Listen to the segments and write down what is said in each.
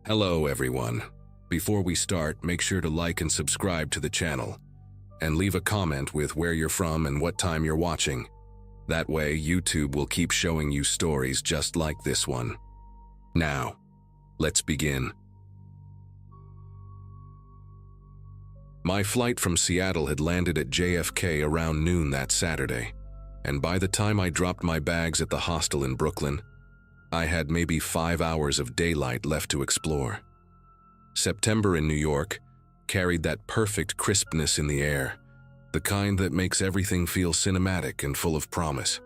Hello everyone. Before we start, make sure to like and subscribe to the channel, and leave a comment with where you're from and what time you're watching. That way, YouTube will keep showing you stories just like this one. Now, let's begin. My flight from Seattle had landed at JFK around noon that Saturday, and by the time I dropped my bags at the hostel in Brooklyn, I had maybe 5 hours of daylight left to explore. September in New York carried that perfect crispness in the air, the kind that makes everything feel cinematic and full of promise.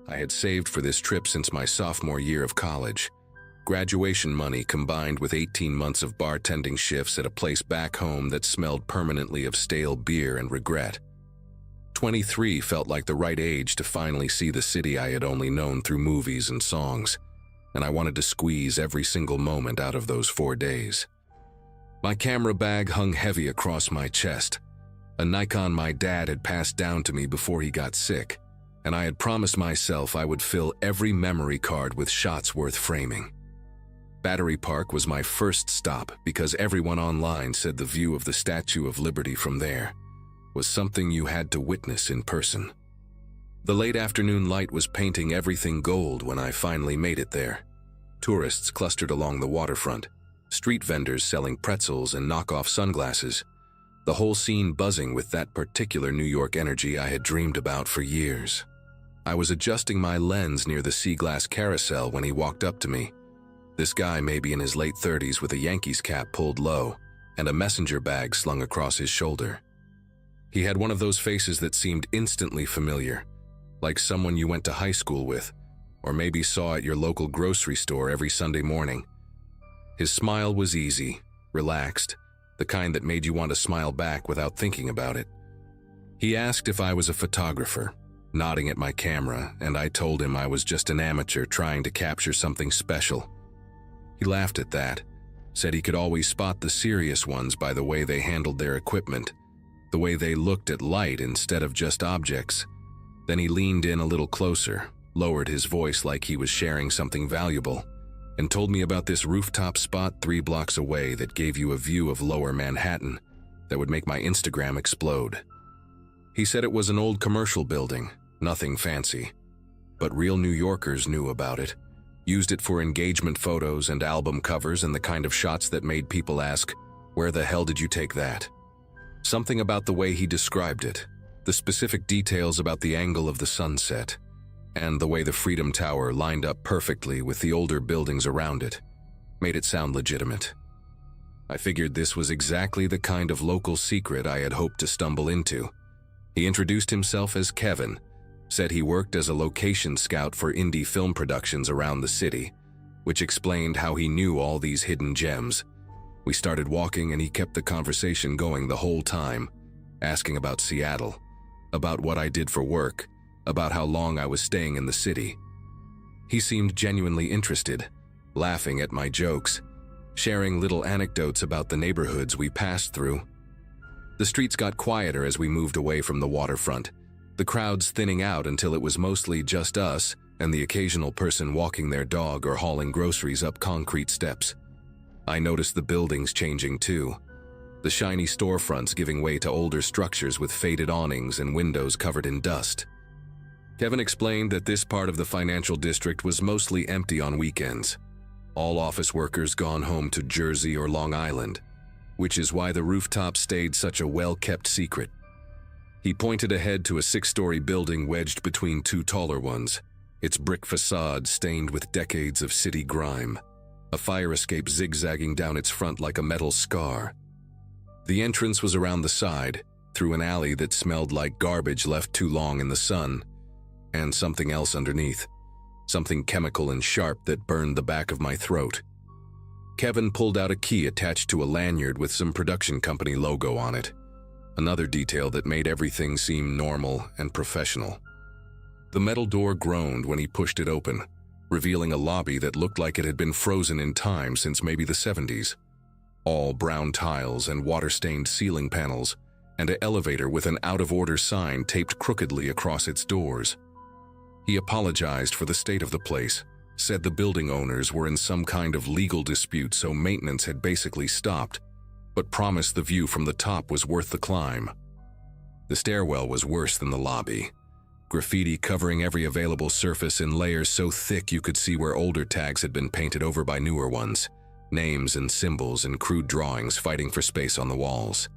I had saved for this trip since my sophomore year of college. Graduation money combined with 18 months of bartending shifts at a place back home that smelled permanently of stale beer and regret. 23 felt like the right age to finally see the city I had only known through movies and songs, and I wanted to squeeze every single moment out of those 4 days. My camera bag hung heavy across my chest, a Nikon my dad had passed down to me before he got sick, and I had promised myself I would fill every memory card with shots worth framing. Battery Park was my first stop because everyone online said the view of the Statue of Liberty from there was something you had to witness in person. The late afternoon light was painting everything gold when I finally made it there. Tourists clustered along the waterfront, street vendors selling pretzels and knockoff sunglasses, the whole scene buzzing with that particular New York energy I had dreamed about for years. I was adjusting my lens near the sea glass carousel when he walked up to me. This guy may be in his late 30s with a Yankees cap pulled low and a messenger bag slung across his shoulder. He had one of those faces that seemed instantly familiar, like someone you went to high school with, or maybe saw at your local grocery store every Sunday morning. His smile was easy, relaxed, the kind that made you want to smile back without thinking about it. He asked if I was a photographer, nodding at my camera, and I told him I was just an amateur trying to capture something special. He laughed at that, said he could always spot the serious ones by the way they handled their equipment, the way they looked at light instead of just objects. Then he leaned in a little closer, lowered his voice like he was sharing something valuable, and told me about this rooftop spot 3 blocks away that gave you a view of lower Manhattan that would make my Instagram explode. He said it was an old commercial building, nothing fancy, but real New Yorkers knew about it. Used it for engagement photos and album covers and the kind of shots that made people ask, "Where the hell did you take that?" Something about the way he described it, the specific details about the angle of the sunset, and the way the Freedom Tower lined up perfectly with the older buildings around it, made it sound legitimate. I figured this was exactly the kind of local secret I had hoped to stumble into. He introduced himself as Kevin, said he worked as a location scout for indie film productions around the city, which explained how he knew all these hidden gems. We started walking and he kept the conversation going the whole time, asking about Seattle, about what I did for work, about how long I was staying in the city. He seemed genuinely interested, laughing at my jokes, sharing little anecdotes about the neighborhoods we passed through. The streets got quieter as we moved away from the waterfront, the crowds thinning out until it was mostly just us and the occasional person walking their dog or hauling groceries up concrete steps. I noticed the buildings changing too, the shiny storefronts giving way to older structures with faded awnings and windows covered in dust. Kevin explained that this part of the financial district was mostly empty on weekends, all office workers gone home to Jersey or Long Island, which is why the rooftop stayed such a well-kept secret. He pointed ahead to a 6-story building wedged between 2 taller ones, its brick facade stained with decades of city grime, a fire escape zigzagging down its front like a metal scar. The entrance was around the side, through an alley that smelled like garbage left too long in the sun, and something else underneath, something chemical and sharp that burned the back of my throat. Kevin pulled out a key attached to a lanyard with some production company logo on it, another detail that made everything seem normal and professional. The metal door groaned when he pushed it open, revealing a lobby that looked like it had been frozen in time since maybe the 70s. All brown tiles and water-stained ceiling panels, and an elevator with an out-of-order sign taped crookedly across its doors. He apologized for the state of the place, said the building owners were in some kind of legal dispute, so maintenance had basically stopped, but promised the view from the top was worth the climb. The stairwell was worse than the lobby. Graffiti covering every available surface in layers so thick you could see where older tags had been painted over by newer ones. Names and symbols and crude drawings fighting for space on the walls.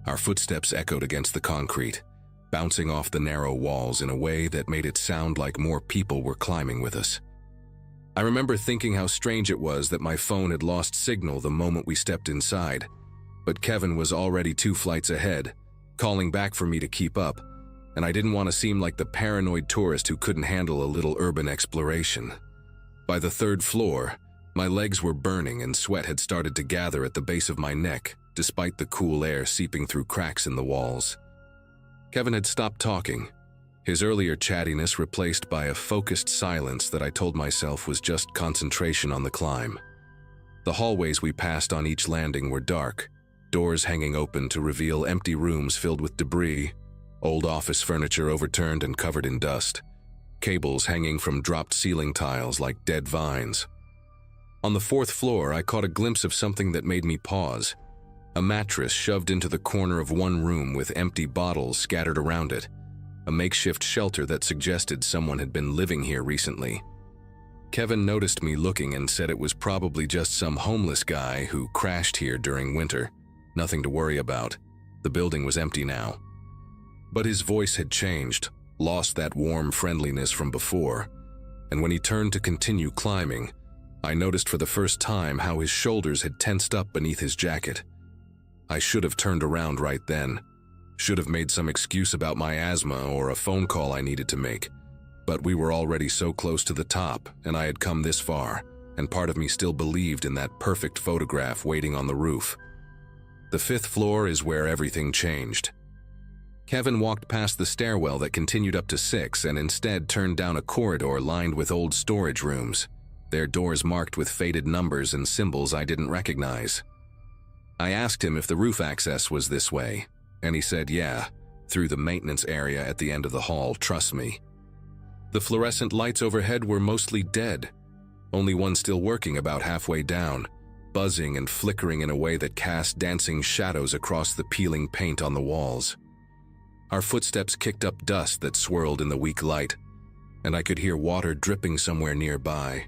Our footsteps echoed against the concrete, bouncing off the narrow walls in a way that made it sound like more people were climbing with us. I remember thinking how strange it was that my phone had lost signal the moment we stepped inside, but Kevin was already 2 flights ahead, calling back for me to keep up, and I didn't want to seem like the paranoid tourist who couldn't handle a little urban exploration. By the 3rd floor, my legs were burning and sweat had started to gather at the base of my neck, despite the cool air seeping through cracks in the walls. Kevin had stopped talking, his earlier chattiness replaced by a focused silence that I told myself was just concentration on the climb. The hallways we passed on each landing were dark, doors hanging open to reveal empty rooms filled with debris, old office furniture overturned and covered in dust, cables hanging from dropped ceiling tiles like dead vines. On the 4th floor, I caught a glimpse of something that made me pause. A mattress shoved into the corner of one room with empty bottles scattered around it, a makeshift shelter that suggested someone had been living here recently. Kevin noticed me looking and said it was probably just some homeless guy who crashed here during winter. Nothing to worry about. The building was empty now. But his voice had changed, lost that warm friendliness from before, and when he turned to continue climbing, I noticed for the first time how his shoulders had tensed up beneath his jacket. I should have turned around right then, should have made some excuse about my asthma or a phone call I needed to make, but we were already so close to the top and I had come this far, and part of me still believed in that perfect photograph waiting on the roof. The 5th floor is where everything changed. Kevin walked past the stairwell that continued up to 6 and instead turned down a corridor lined with old storage rooms, their doors marked with faded numbers and symbols I didn't recognize. I asked him if the roof access was this way, and he said yeah, through the maintenance area at the end of the hall, trust me. The fluorescent lights overhead were mostly dead, only one still working about halfway down, buzzing and flickering in a way that cast dancing shadows across the peeling paint on the walls. Our footsteps kicked up dust that swirled in the weak light, and I could hear water dripping somewhere nearby,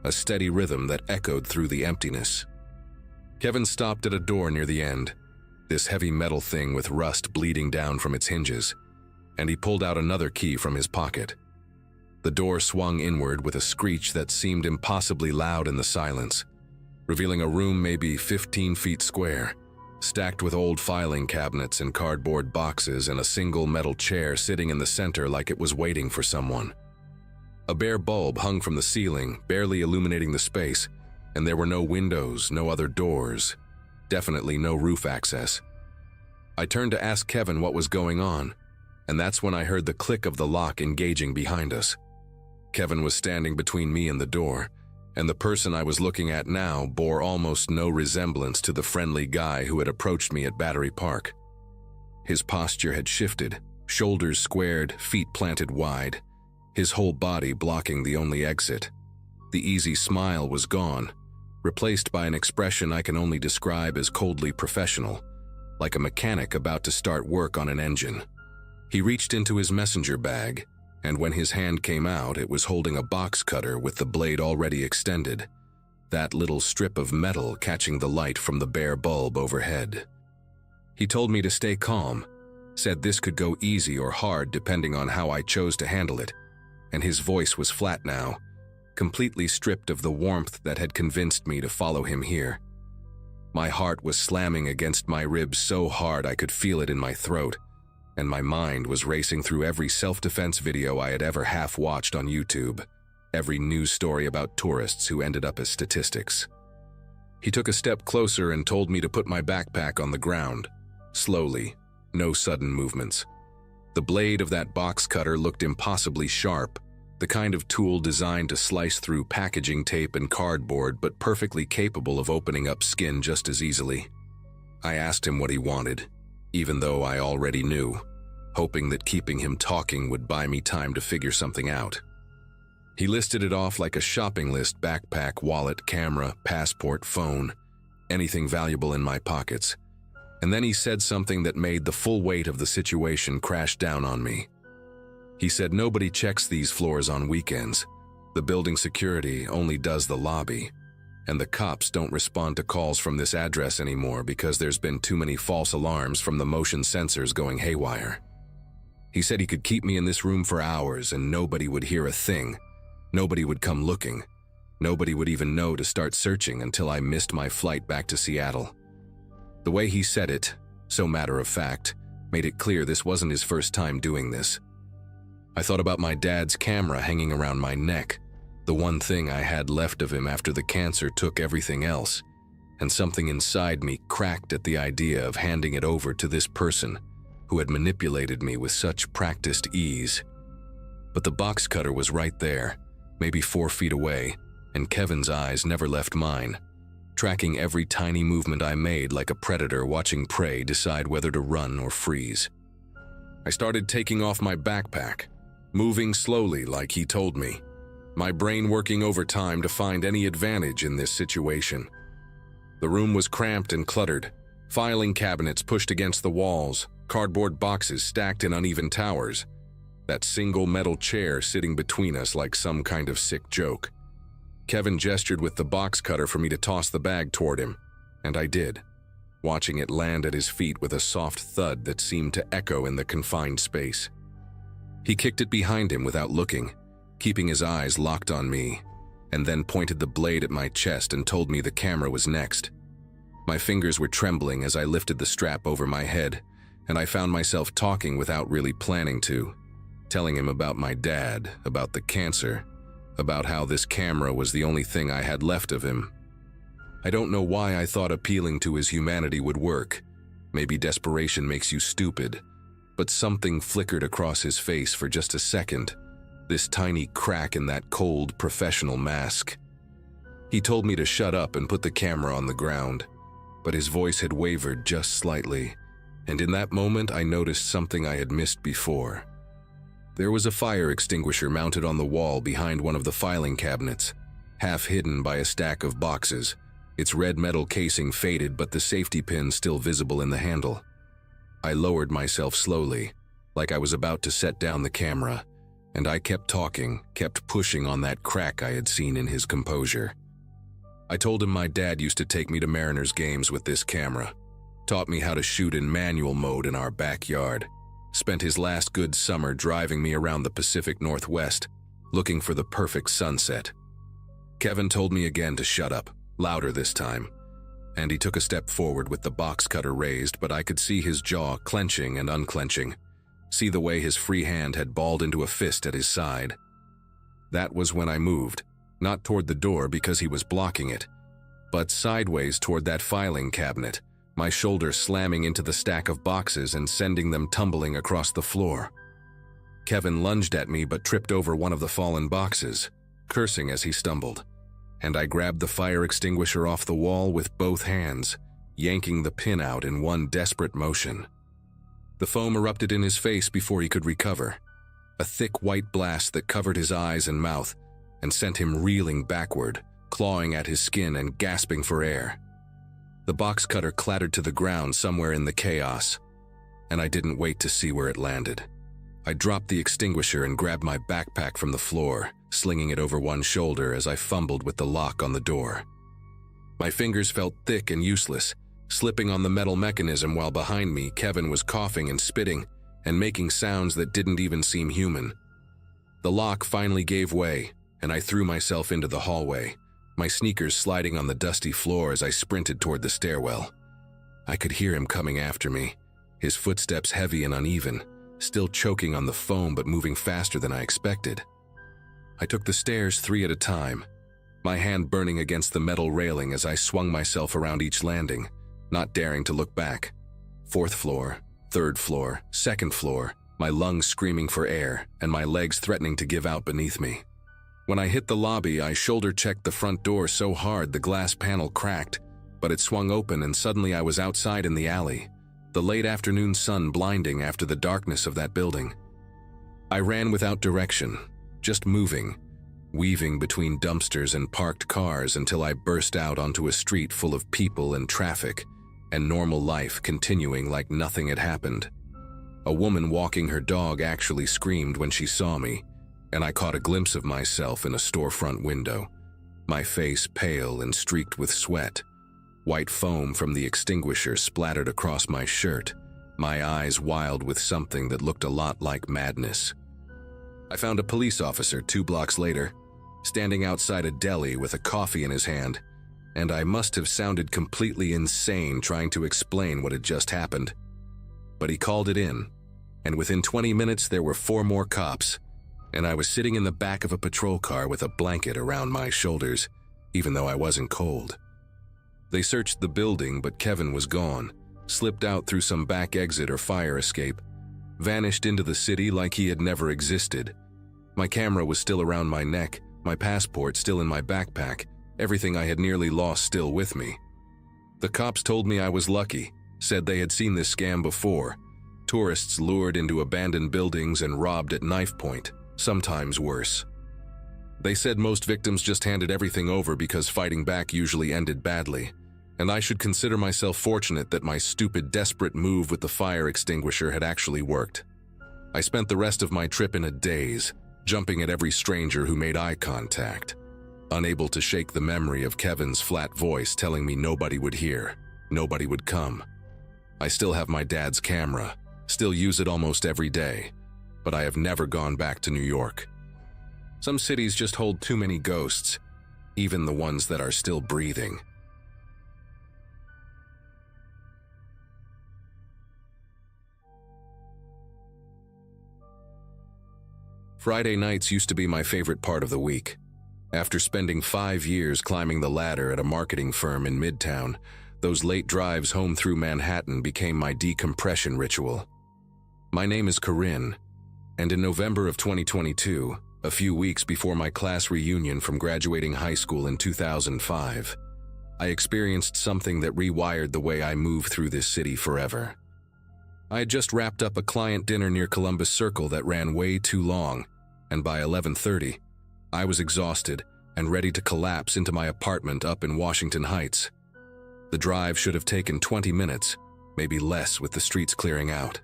a steady rhythm that echoed through the emptiness. Kevin stopped at a door near the end, this heavy metal thing with rust bleeding down from its hinges, and he pulled out another key from his pocket. The door swung inward with a screech that seemed impossibly loud in the silence, revealing a room maybe 15 feet square, stacked with old filing cabinets and cardboard boxes and a single metal chair sitting in the center like it was waiting for someone. A bare bulb hung from the ceiling, barely illuminating the space, and there were no windows, no other doors, definitely no roof access. I turned to ask Kevin what was going on, and that's when I heard the click of the lock engaging behind us. Kevin was standing between me and the door, and the person I was looking at now bore almost no resemblance to the friendly guy who had approached me at Battery Park. His posture had shifted, shoulders squared, feet planted wide, his whole body blocking the only exit. The easy smile was gone, replaced by an expression I can only describe as coldly professional, like a mechanic about to start work on an engine. He reached into his messenger bag, and when his hand came out, it was holding a box cutter with the blade already extended, that little strip of metal catching the light from the bare bulb overhead. He told me to stay calm, said this could go easy or hard depending on how I chose to handle it, and his voice was flat now, completely stripped of the warmth that had convinced me to follow him here. My heart was slamming against my ribs so hard I could feel it in my throat, and my mind was racing through every self-defense video I had ever half-watched on YouTube, every news story about tourists who ended up as statistics. He took a step closer and told me to put my backpack on the ground, slowly, no sudden movements. The blade of that box cutter looked impossibly sharp, the kind of tool designed to slice through packaging tape and cardboard but perfectly capable of opening up skin just as easily. I asked him what he wanted, even though I already knew, hoping that keeping him talking would buy me time to figure something out. He listed it off like a shopping list: backpack, wallet, camera, passport, phone, anything valuable in my pockets. And then he said something that made the full weight of the situation crash down on me. He said nobody checks these floors on weekends. The building security only does the lobby. And the cops don't respond to calls from this address anymore because there's been too many false alarms from the motion sensors going haywire. He said he could keep me in this room for hours and nobody would hear a thing. Nobody would come looking. Nobody would even know to start searching until I missed my flight back to Seattle. The way he said it, so matter of fact, made it clear this wasn't his first time doing this. I thought about my dad's camera hanging around my neck, the one thing I had left of him after the cancer took everything else, and something inside me cracked at the idea of handing it over to this person who had manipulated me with such practiced ease. But the box cutter was right there, maybe 4 feet away, and Kevin's eyes never left mine, tracking every tiny movement I made like a predator watching prey decide whether to run or freeze. I started taking off my backpack, moving slowly like he told me, my brain working overtime to find any advantage in this situation. The room was cramped and cluttered, filing cabinets pushed against the walls, cardboard boxes stacked in uneven towers, that single metal chair sitting between us like some kind of sick joke. Kevin gestured with the box cutter for me to toss the bag toward him, and I did, watching it land at his feet with a soft thud that seemed to echo in the confined space. He kicked it behind him without looking, keeping his eyes locked on me, and then pointed the blade at my chest and told me the camera was next. My fingers were trembling as I lifted the strap over my head, and I found myself talking without really planning to, telling him about my dad, about the cancer, about how this camera was the only thing I had left of him. I don't know why I thought appealing to his humanity would work. Maybe desperation makes you stupid, but something flickered across his face for just a second, this tiny crack in that cold, professional mask. He told me to shut up and put the camera on the ground, but his voice had wavered just slightly, and in that moment I noticed something I had missed before. There was a fire extinguisher mounted on the wall behind one of the filing cabinets, half hidden by a stack of boxes, its red metal casing faded but the safety pin still visible in the handle. I lowered myself slowly, like I was about to set down the camera, and I kept talking, kept pushing on that crack I had seen in his composure. I told him my dad used to take me to Mariners games with this camera, taught me how to shoot in manual mode in our backyard, spent his last good summer driving me around the Pacific Northwest, looking for the perfect sunset. Kevin told me again to shut up, louder this time, and he took a step forward with the box cutter raised, but I could see his jaw clenching and unclenching, see the way his free hand had balled into a fist at his side. That was when I moved, not toward the door because he was blocking it, but sideways toward that filing cabinet, my shoulder slamming into the stack of boxes and sending them tumbling across the floor. Kevin lunged at me but tripped over one of the fallen boxes, cursing as he stumbled, and I grabbed the fire extinguisher off the wall with both hands, yanking the pin out in one desperate motion. The foam erupted in his face before he could recover, a thick white blast that covered his eyes and mouth and sent him reeling backward, clawing at his skin and gasping for air. The box cutter clattered to the ground somewhere in the chaos, and I didn't wait to see where it landed. I dropped the extinguisher and grabbed my backpack from the floor, slinging it over one shoulder as I fumbled with the lock on the door. My fingers felt thick and useless, slipping on the metal mechanism while behind me Kevin was coughing and spitting and making sounds that didn't even seem human. The lock finally gave way, and I threw myself into the hallway, my sneakers sliding on the dusty floor as I sprinted toward the stairwell. I could hear him coming after me, his footsteps heavy and uneven, still choking on the foam but moving faster than I expected. I took the stairs 3 at a time, my hand burning against the metal railing as I swung myself around each landing, not daring to look back. 4th floor, 3rd floor, 2nd floor, my lungs screaming for air and my legs threatening to give out beneath me. When I hit the lobby, I shoulder-checked the front door so hard the glass panel cracked, but it swung open and suddenly I was outside in the alley, the late afternoon sun blinding after the darkness of that building. I ran without direction, just moving weaving between dumpsters and parked cars until I burst out onto a street full of people and traffic, and normal life continuing like nothing had happened. A woman walking her dog actually screamed when she saw me, and I caught a glimpse of myself in a storefront window, my face pale and streaked with sweat. White foam from the extinguisher splattered across my shirt, my eyes wild with something that looked a lot like madness. I found a police officer 2 blocks later, standing outside a deli with a coffee in his hand, and I must have sounded completely insane trying to explain what had just happened. But he called it in, and within 20 minutes there were 4 more cops, and I was sitting in the back of a patrol car with a blanket around my shoulders, even though I wasn't cold. They searched the building, but Kevin was gone, slipped out through some back exit or fire escape, vanished into the city like he had never existed. My camera was still around my neck, my passport still in my backpack, everything I had nearly lost still with me. The cops told me I was lucky, said they had seen this scam before. Tourists lured into abandoned buildings and robbed at knife point, sometimes worse. They said most victims just handed everything over because fighting back usually ended badly, and I should consider myself fortunate that my stupid, desperate move with the fire extinguisher had actually worked. I spent the rest of my trip in a daze, jumping at every stranger who made eye contact, unable to shake the memory of Kevin's flat voice telling me nobody would hear, nobody would come. I still have my dad's camera, still use it almost every day, but I have never gone back to New York. Some cities just hold too many ghosts, even the ones that are still breathing. Friday nights used to be my favorite part of the week. After spending 5 years climbing the ladder at a marketing firm in Midtown, those late drives home through Manhattan became my decompression ritual. My name is Corinne, and in November of 2022, a few weeks before my class reunion from graduating high school in 2005, I experienced something that rewired the way I move through this city forever. I had just wrapped up a client dinner near Columbus Circle that ran way too long, and by 11:30, I was exhausted and ready to collapse into my apartment up in Washington Heights. The drive should have taken 20 minutes, maybe less with the streets clearing out.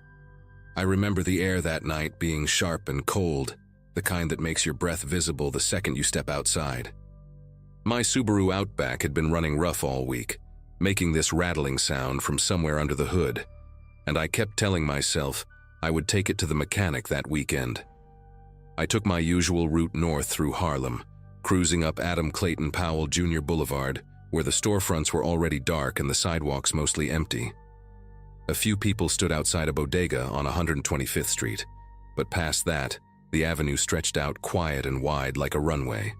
I remember the air that night being sharp and cold, the kind that makes your breath visible the second you step outside. My Subaru Outback had been running rough all week, making this rattling sound from somewhere under the hood, and I kept telling myself I would take it to the mechanic that weekend. I took my usual route north through Harlem, cruising up Adam Clayton Powell Jr. Boulevard, where the storefronts were already dark and the sidewalks mostly empty. A few people stood outside a bodega on 125th Street, but past that, the avenue stretched out quiet and wide like a runway.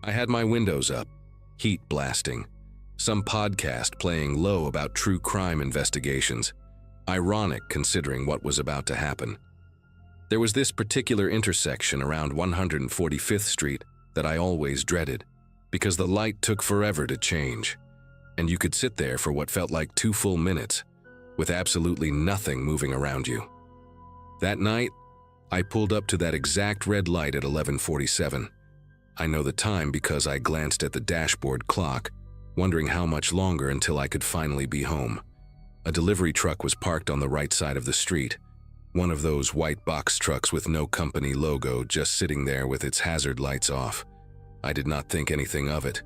I had my windows up, heat blasting, some podcast playing low about true crime investigations, ironic considering what was about to happen. There was this particular intersection around 145th Street that I always dreaded, because the light took forever to change, and you could sit there for what felt like 2 full minutes, with absolutely nothing moving around you. That night, I pulled up to that exact red light at 11:47. I know the time because I glanced at the dashboard clock, wondering how much longer until I could finally be home. A delivery truck was parked on the right side of the street, one of those white box trucks with no company logo just sitting there with its hazard lights off. I did not think anything of it.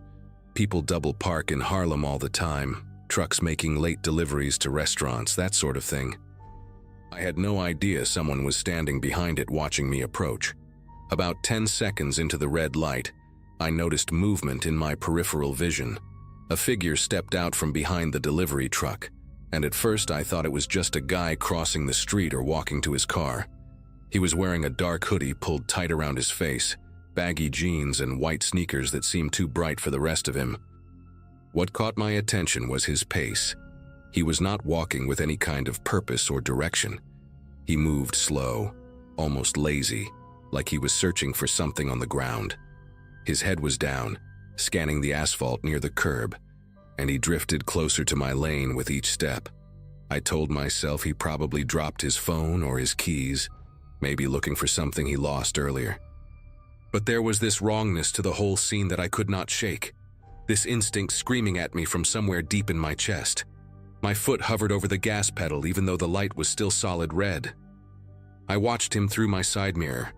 People double park in Harlem all the time, trucks making late deliveries to restaurants, that sort of thing. I had no idea someone was standing behind it watching me approach. About 10 seconds into the red light, I noticed movement in my peripheral vision. A figure stepped out from behind the delivery truck, and at first I thought it was just a guy crossing the street or walking to his car. He was wearing a dark hoodie pulled tight around his face, baggy jeans and white sneakers that seemed too bright for the rest of him. What caught my attention was his pace. He was not walking with any kind of purpose or direction. He moved slow, almost lazy, like he was searching for something on the ground. His head was down, scanning the asphalt near the curb, and he drifted closer to my lane with each step. I told myself he probably dropped his phone or his keys, maybe looking for something he lost earlier. But there was this wrongness to the whole scene that I could not shake, this instinct screaming at me from somewhere deep in my chest. My foot hovered over the gas pedal even though the light was still solid red. I watched him through my side mirror,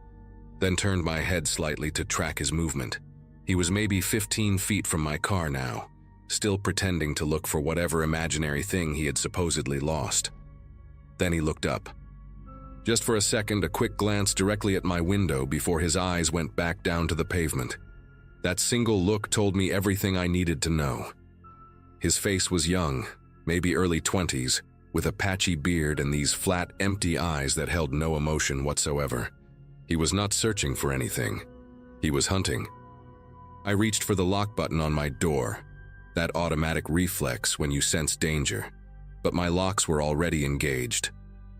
then turned my head slightly to track his movement. He was maybe 15 feet from my car now, still pretending to look for whatever imaginary thing he had supposedly lost. Then he looked up. Just for a second, a quick glance directly at my window before his eyes went back down to the pavement. That single look told me everything I needed to know. His face was young, maybe early 20s, with a patchy beard and these flat, empty eyes that held no emotion whatsoever. He was not searching for anything. He was hunting. I reached for the lock button on my door, that automatic reflex when you sense danger, but my locks were already engaged.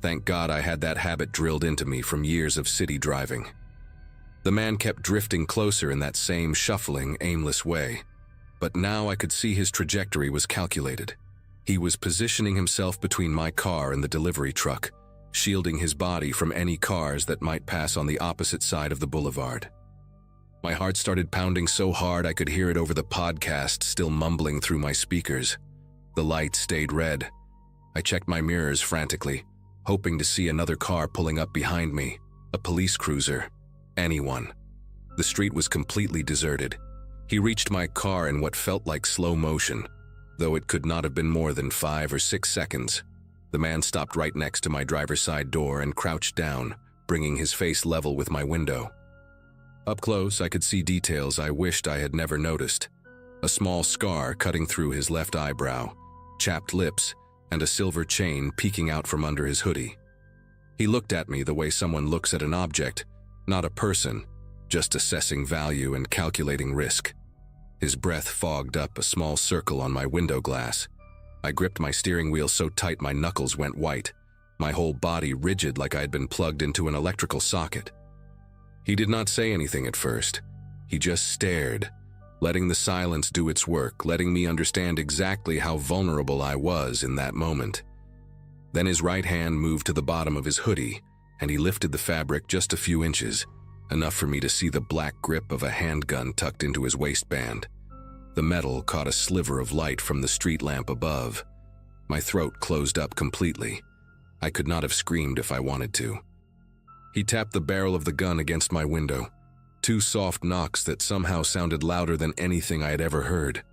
Thank God I had that habit drilled into me from years of city driving. The man kept drifting closer in that same shuffling, aimless way, but now I could see his trajectory was calculated. He was positioning himself between my car and the delivery truck, shielding his body from any cars that might pass on the opposite side of the boulevard. My heart started pounding so hard I could hear it over the podcast still mumbling through my speakers. The light stayed red. I checked my mirrors frantically, hoping to see another car pulling up behind me, a police cruiser, anyone. The street was completely deserted. He reached my car in what felt like slow motion, though it could not have been more than 5 or 6 seconds. The man stopped right next to my driver's side door and crouched down, bringing his face level with my window. Up close, I could see details I wished I had never noticed. A small scar cutting through his left eyebrow, chapped lips, and a silver chain peeking out from under his hoodie. He looked at me the way someone looks at an object, not a person, just assessing value and calculating risk. His breath fogged up a small circle on my window glass. I gripped my steering wheel so tight my knuckles went white, my whole body rigid like I had been plugged into an electrical socket. He did not say anything at first. He just stared, letting the silence do its work, letting me understand exactly how vulnerable I was in that moment. Then his right hand moved to the bottom of his hoodie, and he lifted the fabric just a few inches, enough for me to see the black grip of a handgun tucked into his waistband. The metal caught a sliver of light from the street lamp above. My throat closed up completely. I could not have screamed if I wanted to. He tapped the barrel of the gun against my window, 2 soft knocks that somehow sounded louder than anything I had ever heard.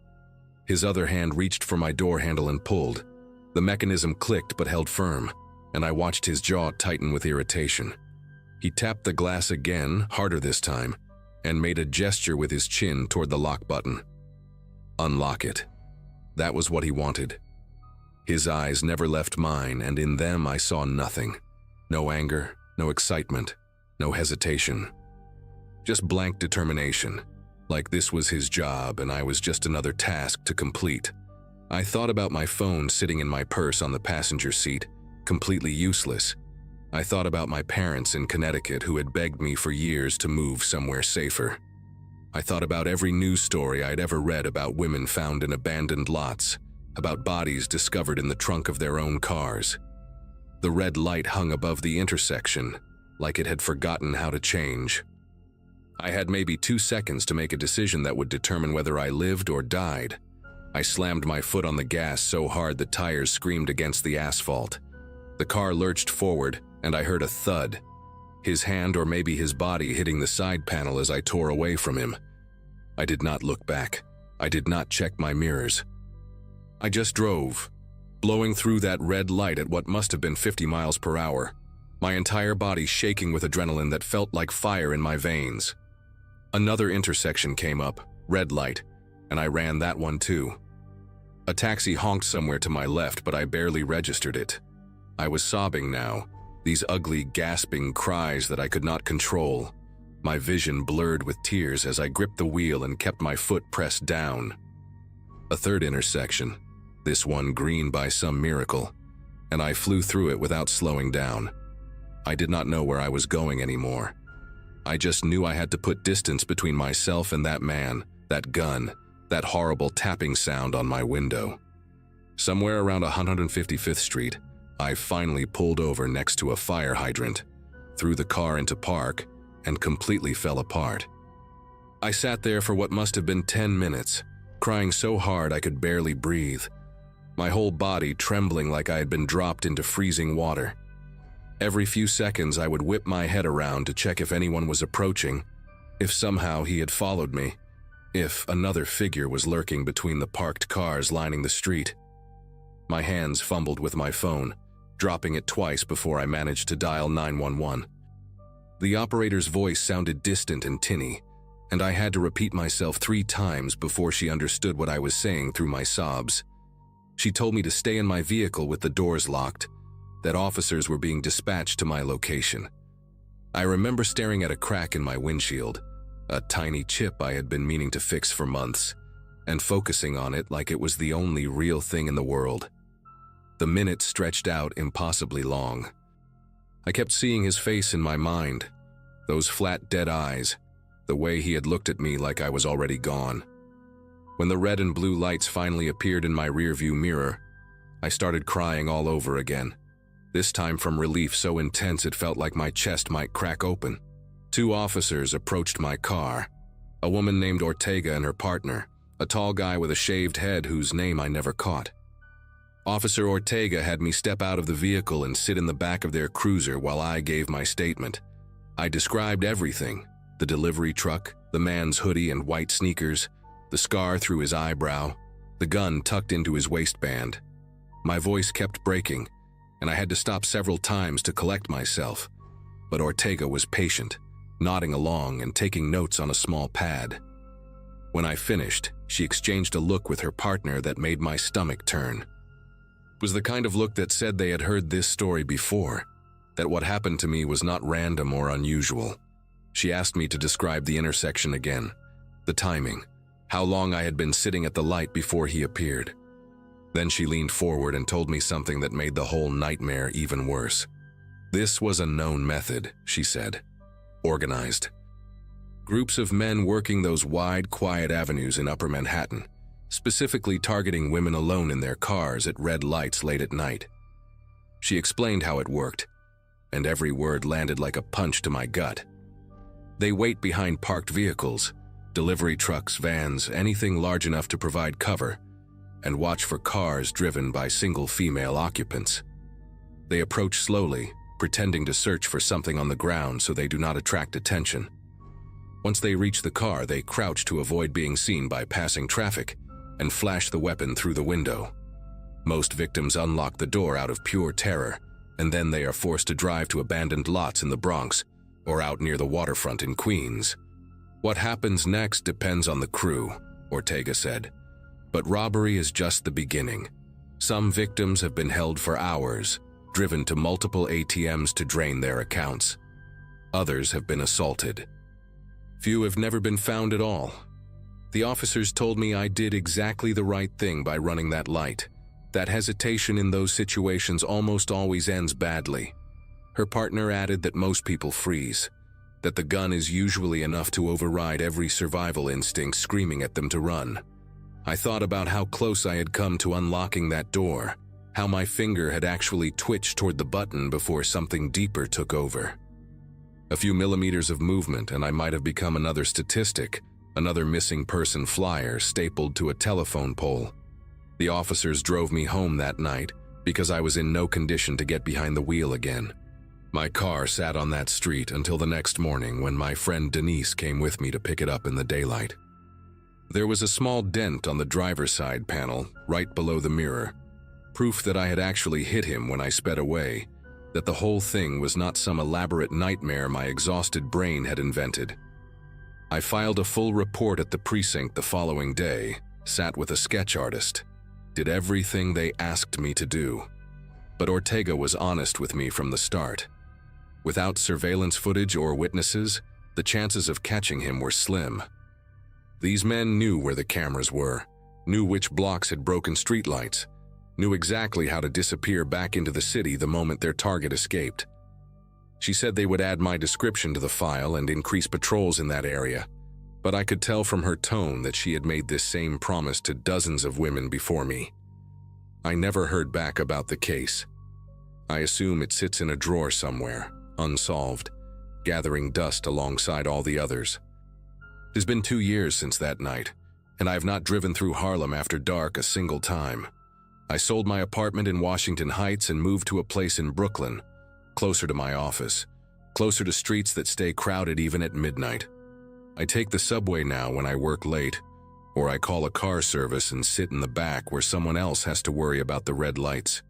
His other hand reached for my door handle and pulled. The mechanism clicked but held firm, and I watched his jaw tighten with irritation. He tapped the glass again, harder this time, and made a gesture with his chin toward the lock button. Unlock it. That was what he wanted. His eyes never left mine, and in them I saw nothing. No anger, no excitement, no hesitation. Just blank determination, like this was his job and I was just another task to complete. I thought about my phone sitting in my purse on the passenger seat, completely useless. I thought about my parents in Connecticut who had begged me for years to move somewhere safer. I thought about every news story I'd ever read about women found in abandoned lots, about bodies discovered in the trunk of their own cars. The red light hung above the intersection, like it had forgotten how to change. I had maybe 2 seconds to make a decision that would determine whether I lived or died. I slammed my foot on the gas so hard the tires screamed against the asphalt. The car lurched forward, and I heard a thud. His hand or maybe his body hitting the side panel as I tore away from him. I did not look back. I did not check my mirrors. I just drove, blowing through that red light at what must have been 50 miles per hour, my entire body shaking with adrenaline that felt like fire in my veins. Another intersection came up, red light, and I ran that one too. A taxi honked somewhere to my left, but I barely registered it. I was sobbing now, these ugly, gasping cries that I could not control. My vision blurred with tears as I gripped the wheel and kept my foot pressed down. A third intersection, this one green by some miracle, and I flew through it without slowing down. I did not know where I was going anymore. I just knew I had to put distance between myself and that man, that gun, that horrible tapping sound on my window. Somewhere around 155th Street, I finally pulled over next to a fire hydrant, threw the car into park, and completely fell apart. I sat there for what must have been 10 minutes, crying so hard I could barely breathe, my whole body trembling like I had been dropped into freezing water. Every few seconds I would whip my head around to check if anyone was approaching, if somehow he had followed me, if another figure was lurking between the parked cars lining the street. My hands fumbled with my phone, dropping it twice before I managed to dial 911. The operator's voice sounded distant and tinny, and I had to repeat myself 3 times before she understood what I was saying through my sobs. She told me to stay in my vehicle with the doors locked, that officers were being dispatched to my location. I remember staring at a crack in my windshield, a tiny chip I had been meaning to fix for months, and focusing on it like it was the only real thing in the world. The minutes stretched out impossibly long. I kept seeing his face in my mind, those flat, dead eyes, the way he had looked at me like I was already gone. When the red and blue lights finally appeared in my rearview mirror, I started crying all over again, this time from relief so intense it felt like my chest might crack open. 2 officers approached my car, a woman named Ortega and her partner, a tall guy with a shaved head whose name I never caught. Officer Ortega had me step out of the vehicle and sit in the back of their cruiser while I gave my statement. I described everything: the delivery truck, the man's hoodie and white sneakers, the scar through his eyebrow, the gun tucked into his waistband. My voice kept breaking, and I had to stop several times to collect myself. But Ortega was patient, nodding along and taking notes on a small pad. When I finished, she exchanged a look with her partner that made my stomach turn. It was the kind of look that said they had heard this story before, that what happened to me was not random or unusual. She asked me to describe the intersection again, the timing, how long I had been sitting at the light before he appeared. Then she leaned forward and told me something that made the whole nightmare even worse. This was a known method, she said. Organized. Groups of men working those wide, quiet avenues in Upper Manhattan, specifically targeting women alone in their cars at red lights late at night. She explained how it worked, and every word landed like a punch to my gut. They wait behind parked vehicles, delivery trucks, vans, anything large enough to provide cover, and watch for cars driven by single female occupants. They approach slowly, pretending to search for something on the ground so they do not attract attention. Once they reach the car, they crouch to avoid being seen by passing traffic and flash the weapon through the window. Most victims unlock the door out of pure terror, and then they are forced to drive to abandoned lots in the Bronx or out near the waterfront in Queens. What happens next depends on the crew, Ortega said. But robbery is just the beginning. Some victims have been held for hours, driven to multiple ATMs to drain their accounts. Others have been assaulted. Few have never been found at all. The officers told me I did exactly the right thing by running that light. That hesitation in those situations almost always ends badly. Her partner added that most people freeze, that the gun is usually enough to override every survival instinct screaming at them to run. I thought about how close I had come to unlocking that door, how my finger had actually twitched toward the button before something deeper took over. A few millimeters of movement and I might have become another statistic, another missing person flyer stapled to a telephone pole. The officers drove me home that night because I was in no condition to get behind the wheel again. My car sat on that street until the next morning when my friend Denise came with me to pick it up in the daylight. There was a small dent on the driver's side panel, right below the mirror, proof that I had actually hit him when I sped away, that the whole thing was not some elaborate nightmare my exhausted brain had invented. I filed a full report at the precinct the following day, sat with a sketch artist, did everything they asked me to do. But Ortega was honest with me from the start. Without surveillance footage or witnesses, the chances of catching him were slim. These men knew where the cameras were, knew which blocks had broken streetlights, knew exactly how to disappear back into the city the moment their target escaped. She said they would add my description to the file and increase patrols in that area, but I could tell from her tone that she had made this same promise to dozens of women before me. I never heard back about the case. I assume it sits in a drawer somewhere, unsolved, gathering dust alongside all the others. It has been 2 years since that night, and I have not driven through Harlem after dark a single time. I sold my apartment in Washington Heights and moved to a place in Brooklyn, closer to my office, closer to streets that stay crowded even at midnight. I take the subway now when I work late, or I call a car service and sit in the back where someone else has to worry about the red lights.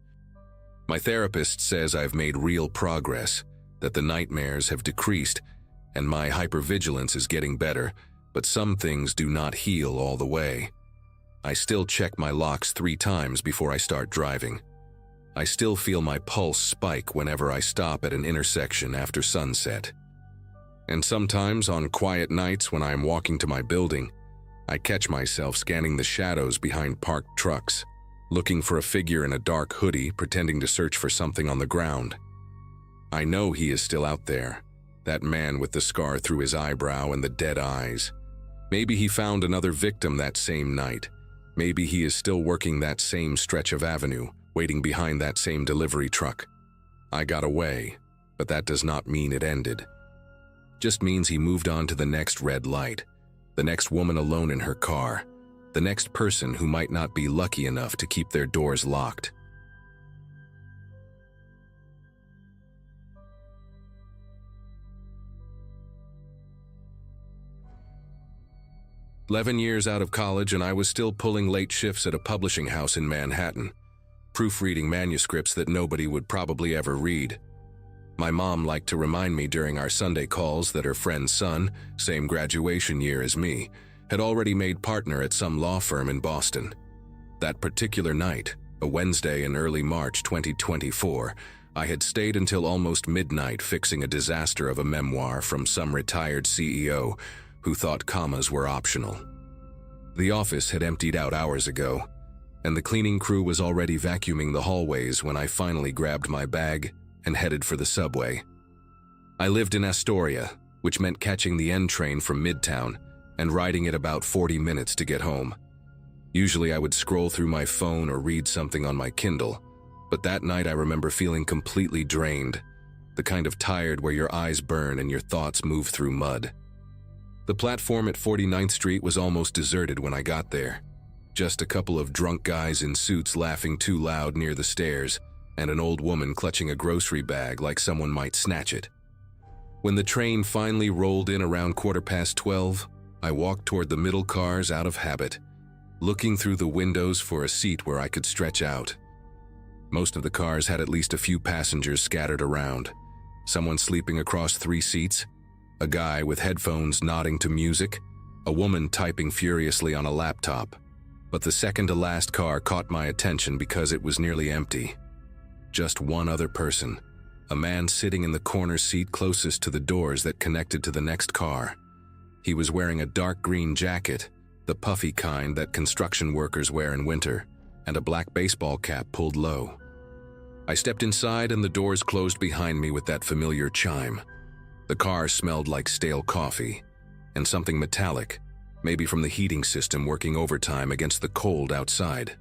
My therapist says I've made real progress, that the nightmares have decreased, and my hypervigilance is getting better, but some things do not heal all the way. I still check my locks 3 times before I start driving. I still feel my pulse spike whenever I stop at an intersection after sunset. And sometimes on quiet nights when I am walking to my building, I catch myself scanning the shadows behind parked trucks, looking for a figure in a dark hoodie pretending to search for something on the ground. I know he is still out there, that man with the scar through his eyebrow and the dead eyes. Maybe he found another victim that same night. Maybe he is still working that same stretch of avenue, waiting behind that same delivery truck. I got away, but that does not mean it ended. Just means he moved on to the next red light, the next woman alone in her car, the next person who might not be lucky enough to keep their doors locked. "11 years out of college and I was still pulling late shifts at a publishing house in Manhattan, proofreading manuscripts that nobody would probably ever read. My mom liked to remind me during our Sunday calls that her friend's son, same graduation year as me, had already made partner at some law firm in Boston. That particular night, a Wednesday in early March 2024, I had stayed until almost midnight fixing a disaster of a memoir from some retired CEO who thought commas were optional. The office had emptied out hours ago, and the cleaning crew was already vacuuming the hallways when I finally grabbed my bag and headed for the subway. I lived in Astoria, which meant catching the N train from Midtown and riding it about 40 minutes to get home. Usually I would scroll through my phone or read something on my Kindle, but that night I remember feeling completely drained, the kind of tired where your eyes burn and your thoughts move through mud. The platform at 49th Street was almost deserted when I got there. Just a couple of drunk guys in suits laughing too loud near the stairs, and an old woman clutching a grocery bag like someone might snatch it. When the train finally rolled in around 12:15, I walked toward the middle cars out of habit, looking through the windows for a seat where I could stretch out. Most of the cars had at least a few passengers scattered around, someone sleeping across 3 seats, a guy with headphones nodding to music, a woman typing furiously on a laptop. But the second-to-last car caught my attention because it was nearly empty. Just one other person, a man sitting in the corner seat closest to the doors that connected to the next car. He was wearing a dark green jacket, the puffy kind that construction workers wear in winter, and a black baseball cap pulled low. I stepped inside and the doors closed behind me with that familiar chime. The car smelled like stale coffee and something metallic, maybe from the heating system working overtime against the cold outside.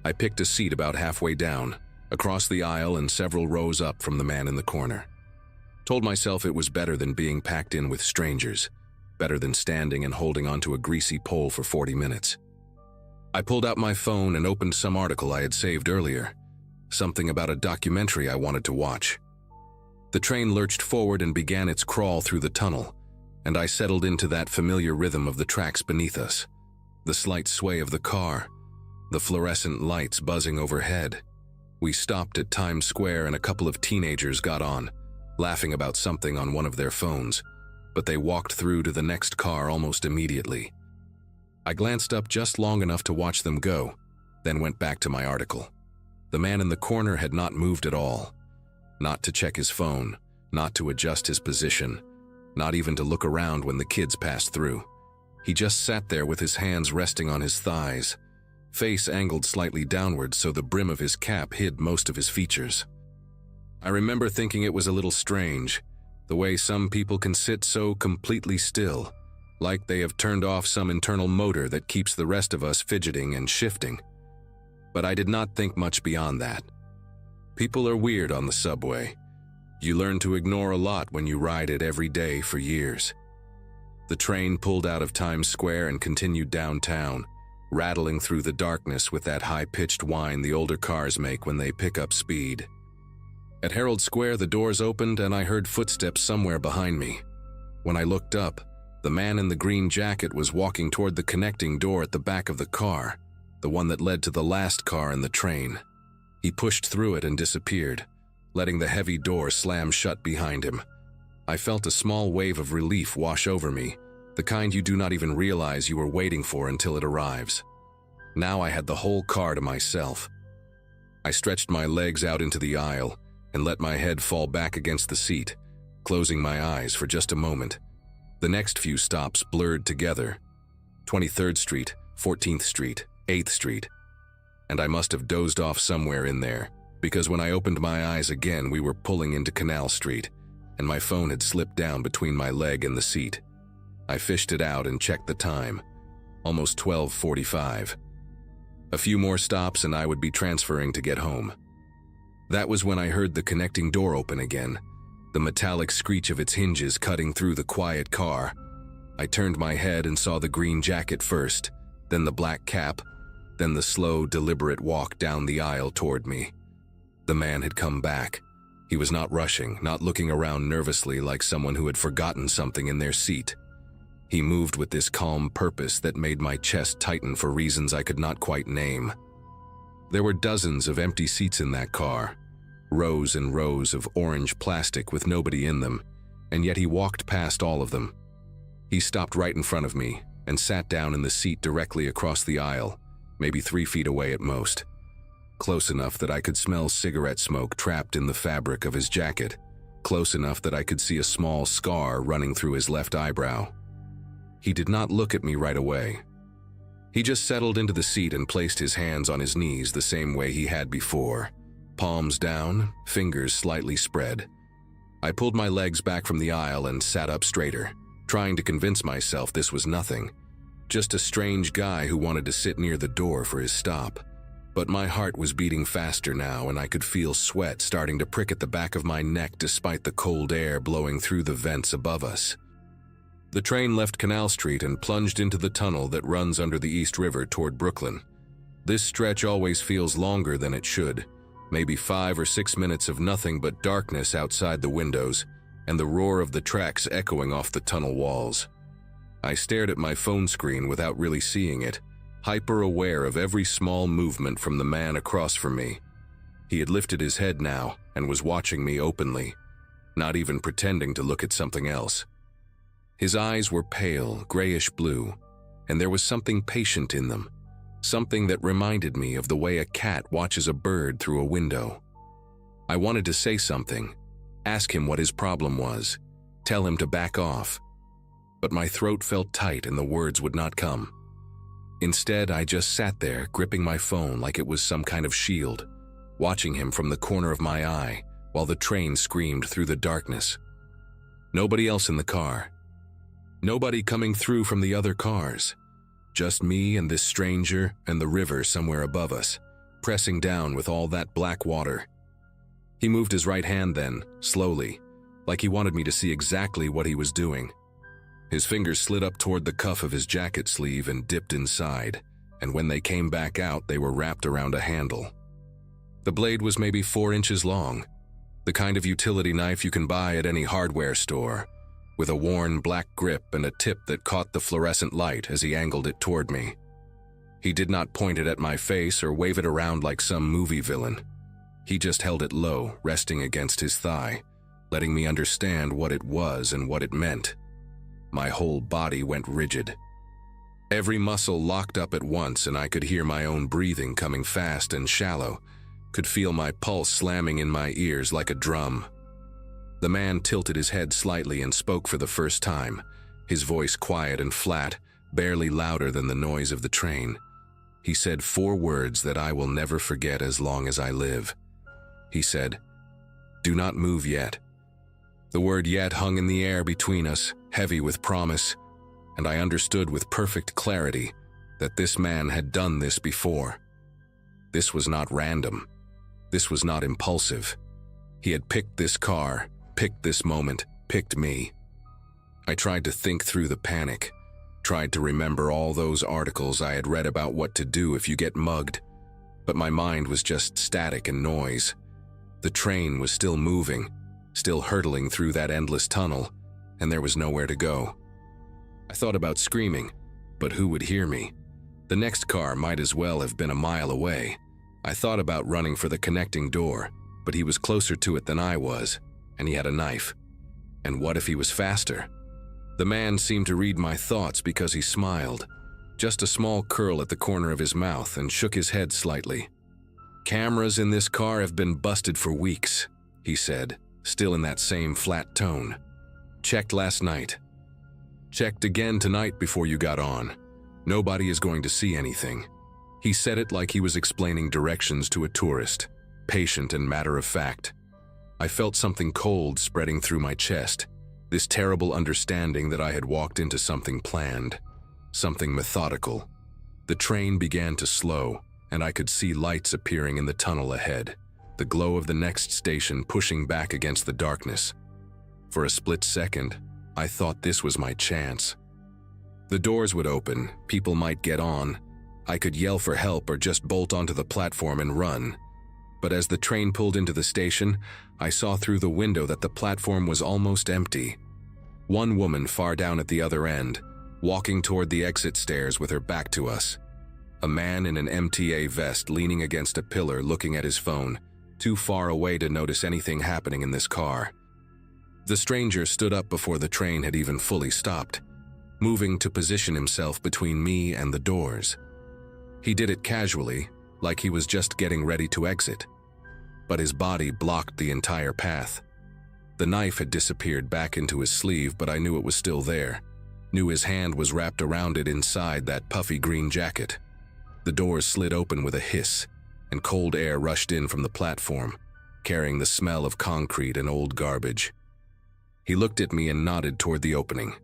I picked a seat about halfway down, across the aisle and several rows up from the man in the corner. Told myself it was better than being packed in with strangers, better than standing and holding onto a greasy pole for 40 minutes. I pulled out my phone and opened some article I had saved earlier, something about a documentary I wanted to watch. The train lurched forward and began its crawl through the tunnel, and I settled into that familiar rhythm of the tracks beneath us, the slight sway of the car, the fluorescent lights buzzing overhead. We stopped at Times Square and a couple of teenagers got on, laughing about something on one of their phones, but they walked through to the next car almost immediately. I glanced up just long enough to watch them go, then went back to my article. The man in the corner had not moved at all. Not to check his phone, not to adjust his position, not even to look around when the kids passed through. He just sat there with his hands resting on his thighs, face angled slightly downward so the brim of his cap hid most of his features. I remember thinking it was a little strange, the way some people can sit so completely still, like they have turned off some internal motor that keeps the rest of us fidgeting and shifting. But I did not think much beyond that. People are weird on the subway. You learn to ignore a lot when you ride it every day for years. The train pulled out of Times Square and continued downtown, rattling through the darkness with that high-pitched whine the older cars make when they pick up speed. At Herald Square, the doors opened and I heard footsteps somewhere behind me. When I looked up, the man in the green jacket was walking toward the connecting door at the back of the car, the one that led to the last car in the train. He pushed through it and disappeared, letting the heavy door slam shut behind him. I felt a small wave of relief wash over me, the kind you do not even realize you are waiting for until it arrives. Now I had the whole car to myself. I stretched my legs out into the aisle and let my head fall back against the seat, closing my eyes for just a moment. The next few stops blurred together. 23rd Street, 14th Street, 8th Street. And I must have dozed off somewhere in there, because when I opened my eyes again, we were pulling into Canal Street, and my phone had slipped down between my leg and the seat. I fished it out and checked the time. Almost 12:45. A few more stops and I would be transferring to get home. That was when I heard the connecting door open again, the metallic screech of its hinges cutting through the quiet car. I turned my head and saw the green jacket first, then the black cap, then the slow, deliberate walk down the aisle toward me. The man had come back. He was not rushing, not looking around nervously like someone who had forgotten something in their seat. He moved with this calm purpose that made my chest tighten for reasons I could not quite name. There were dozens of empty seats in that car, rows and rows of orange plastic with nobody in them, and yet he walked past all of them. He stopped right in front of me and sat down in the seat directly across the aisle, maybe 3 feet away at most, close enough that I could smell cigarette smoke trapped in the fabric of his jacket, close enough that I could see a small scar running through his left eyebrow. He did not look at me right away. He just settled into the seat and placed his hands on his knees the same way he had before, palms down, fingers slightly spread. I pulled my legs back from the aisle and sat up straighter, trying to convince myself this was nothing, just a strange guy who wanted to sit near the door for his stop. But my heart was beating faster now and I could feel sweat starting to prick at the back of my neck despite the cold air blowing through the vents above us. The train left Canal Street and plunged into the tunnel that runs under the East River toward Brooklyn. This stretch always feels longer than it should, maybe 5 or 6 minutes of nothing but darkness outside the windows and the roar of the tracks echoing off the tunnel walls. I stared at my phone screen without really seeing it, hyper-aware of every small movement from the man across from me. He had lifted his head now and was watching me openly, not even pretending to look at something else. His eyes were pale, grayish blue, and there was something patient in them, something that reminded me of the way a cat watches a bird through a window. I wanted to say something, ask him what his problem was, tell him to back off, but my throat felt tight and the words would not come. Instead, I just sat there, gripping my phone like it was some kind of shield, watching him from the corner of my eye while the train screamed through the darkness. Nobody else in the car. Nobody coming through from the other cars. Just me and this stranger and the river somewhere above us, pressing down with all that black water. He moved his right hand then, slowly, like he wanted me to see exactly what he was doing. His fingers slid up toward the cuff of his jacket sleeve and dipped inside, and when they came back out, they were wrapped around a handle. The blade was maybe 4 inches long, the kind of utility knife you can buy at any hardware store, with a worn black grip and a tip that caught the fluorescent light as he angled it toward me. He did not point it at my face or wave it around like some movie villain. He just held it low, resting against his thigh, letting me understand what it was and what it meant. My whole body went rigid. Every muscle locked up at once and I could hear my own breathing coming fast and shallow, could feel my pulse slamming in my ears like a drum. The man tilted his head slightly and spoke for the first time, his voice quiet and flat, barely louder than the noise of the train. He said 4 words that I will never forget as long as I live. He said, "Do not move yet." The word yet hung in the air between us, heavy with promise, and I understood with perfect clarity that this man had done this before. This was not random. This was not impulsive. He had picked this car, picked this moment, picked me. I tried to think through the panic, tried to remember all those articles I had read about what to do if you get mugged, but my mind was just static and noise. The train was still moving, still hurtling through that endless tunnel, and there was nowhere to go. I thought about screaming, but who would hear me? The next car might as well have been a mile away. I thought about running for the connecting door, but he was closer to it than I was, and he had a knife. And what if he was faster? The man seemed to read my thoughts because he smiled, just a small curl at the corner of his mouth, and shook his head slightly. "Cameras in this car have been busted for weeks," he said, still in that same flat tone. "Checked last night. Checked again tonight before you got on. Nobody is going to see anything." He said it like he was explaining directions to a tourist, patient and matter-of-fact. I felt something cold spreading through my chest, this terrible understanding that I had walked into something planned, something methodical. The train began to slow, and I could see lights appearing in the tunnel ahead, the glow of the next station pushing back against the darkness. For a split second, I thought this was my chance. The doors would open, people might get on. I could yell for help or just bolt onto the platform and run. But as the train pulled into the station, I saw through the window that the platform was almost empty. One woman far down at the other end, walking toward the exit stairs with her back to us. A man in an MTA vest leaning against a pillar looking at his phone, too far away to notice anything happening in this car. The stranger stood up before the train had even fully stopped, moving to position himself between me and the doors. He did it casually, like he was just getting ready to exit. But his body blocked the entire path. The knife had disappeared back into his sleeve, but I knew it was still there. Knew his hand was wrapped around it inside that puffy green jacket. The doors slid open with a hiss, and cold air rushed in from the platform, carrying the smell of concrete and old garbage. He looked at me and nodded toward the opening.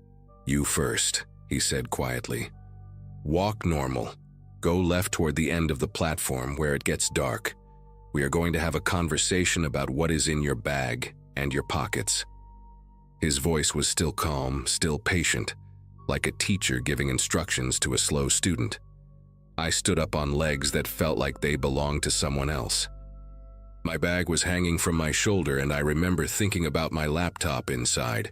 "You first," he said quietly. "Walk normal. Go left toward the end of the platform where it gets dark. We are going to have a conversation about what is in your bag and your pockets." His voice was still calm, still patient, like a teacher giving instructions to a slow student. I stood up on legs that felt like they belonged to someone else. My bag was hanging from my shoulder, and I remember thinking about my laptop inside,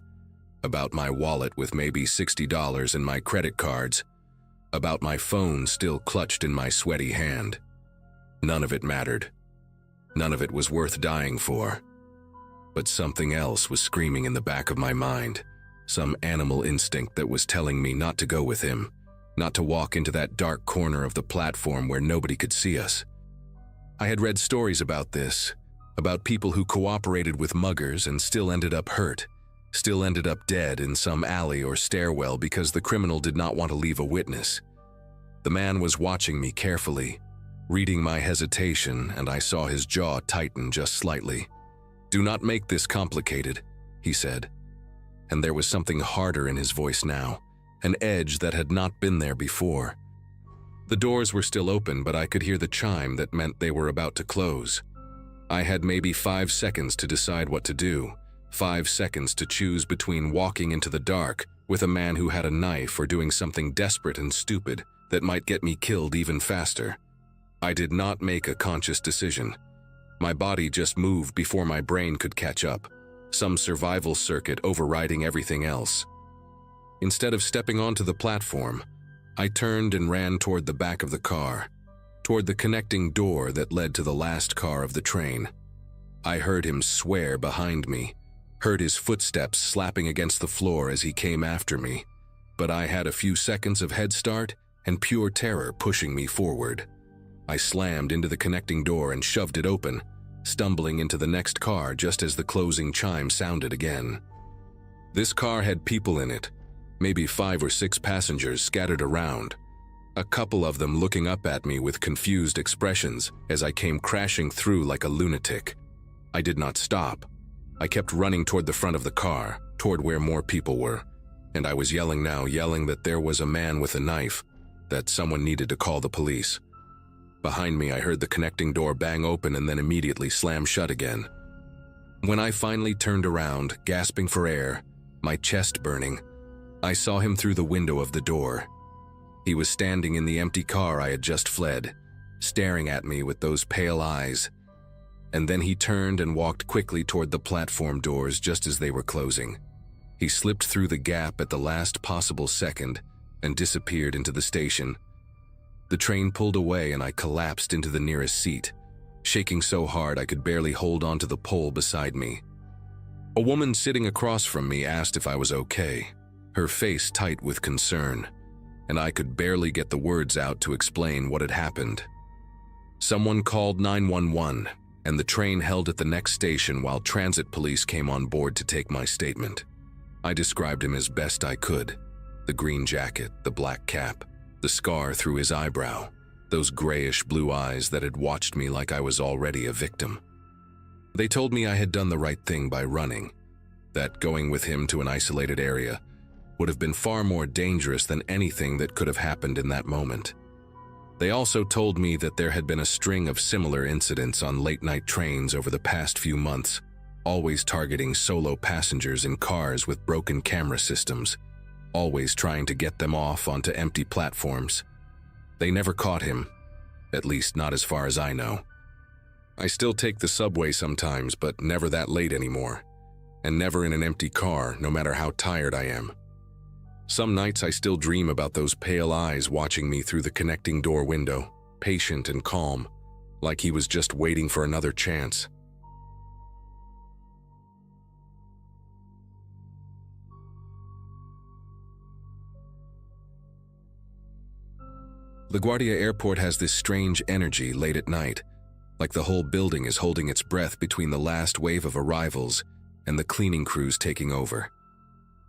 about my wallet with maybe $60 and my credit cards, about my phone still clutched in my sweaty hand. None of it mattered. None of it was worth dying for. But something else was screaming in the back of my mind, some animal instinct that was telling me not to go with him, not to walk into that dark corner of the platform where nobody could see us. I had read stories about this, about people who cooperated with muggers and still ended up hurt, still ended up dead in some alley or stairwell because the criminal did not want to leave a witness. The man was watching me carefully, reading my hesitation, and I saw his jaw tighten just slightly. "Do not make this complicated," he said. And there was something harder in his voice now, an edge that had not been there before. The doors were still open, but I could hear the chime that meant they were about to close. I had maybe 5 seconds to decide what to do, 5 seconds to choose between walking into the dark with a man who had a knife or doing something desperate and stupid that might get me killed even faster. I did not make a conscious decision. My body just moved before my brain could catch up, some survival circuit overriding everything else. Instead of stepping onto the platform, I turned and ran toward the back of the car, toward the connecting door that led to the last car of the train. I heard him swear behind me, heard his footsteps slapping against the floor as he came after me, but I had a few seconds of head start and pure terror pushing me forward. I slammed into the connecting door and shoved it open, stumbling into the next car just as the closing chime sounded again. This car had people in it, maybe 5 or 6 passengers scattered around, a couple of them looking up at me with confused expressions as I came crashing through like a lunatic. I did not stop. I kept running toward the front of the car, toward where more people were, and I was yelling now, yelling that there was a man with a knife, that someone needed to call the police. Behind me, I heard the connecting door bang open and then immediately slam shut again. When I finally turned around, gasping for air, my chest burning, I saw him through the window of the door. He was standing in the empty car I had just fled, staring at me with those pale eyes. And then he turned and walked quickly toward the platform doors just as they were closing. He slipped through the gap at the last possible second and disappeared into the station. The train pulled away and I collapsed into the nearest seat, shaking so hard I could barely hold onto the pole beside me. A woman sitting across from me asked if I was okay, her face tight with concern, and I could barely get the words out to explain what had happened. Someone called 911, and the train held at the next station while transit police came on board to take my statement. I described him as best I could: the green jacket, the black cap, the scar through his eyebrow, those grayish-blue eyes that had watched me like I was already a victim. They told me I had done the right thing by running, that going with him to an isolated area would have been far more dangerous than anything that could have happened in that moment. They also told me that there had been a string of similar incidents on late-night trains over the past few months, always targeting solo passengers in cars with broken camera systems, always trying to get them off onto empty platforms. They never caught him, at least not as far as I know. I still take the subway sometimes, but never that late anymore, and never in an empty car, no matter how tired I am. Some nights I still dream about those pale eyes watching me through the connecting door window, patient and calm, like he was just waiting for another chance. LaGuardia Airport has this strange energy late at night, like the whole building is holding its breath between the last wave of arrivals and the cleaning crews taking over.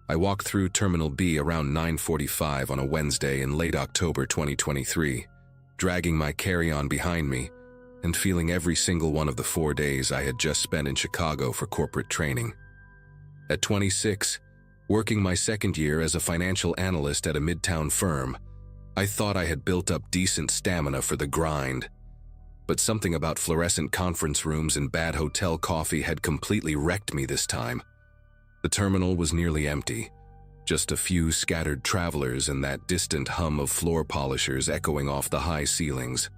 I walked through Terminal B around 9:45 on a Wednesday in late October 2023, dragging my carry-on behind me and feeling every single one of the 4 days I had just spent in Chicago for corporate training. At 26, working my second year as a financial analyst at a midtown firm, I thought I had built up decent stamina for the grind. But something about fluorescent conference rooms and bad hotel coffee had completely wrecked me this time. The terminal was nearly empty, just a few scattered travelers and that distant hum of floor polishers echoing off the high ceilings.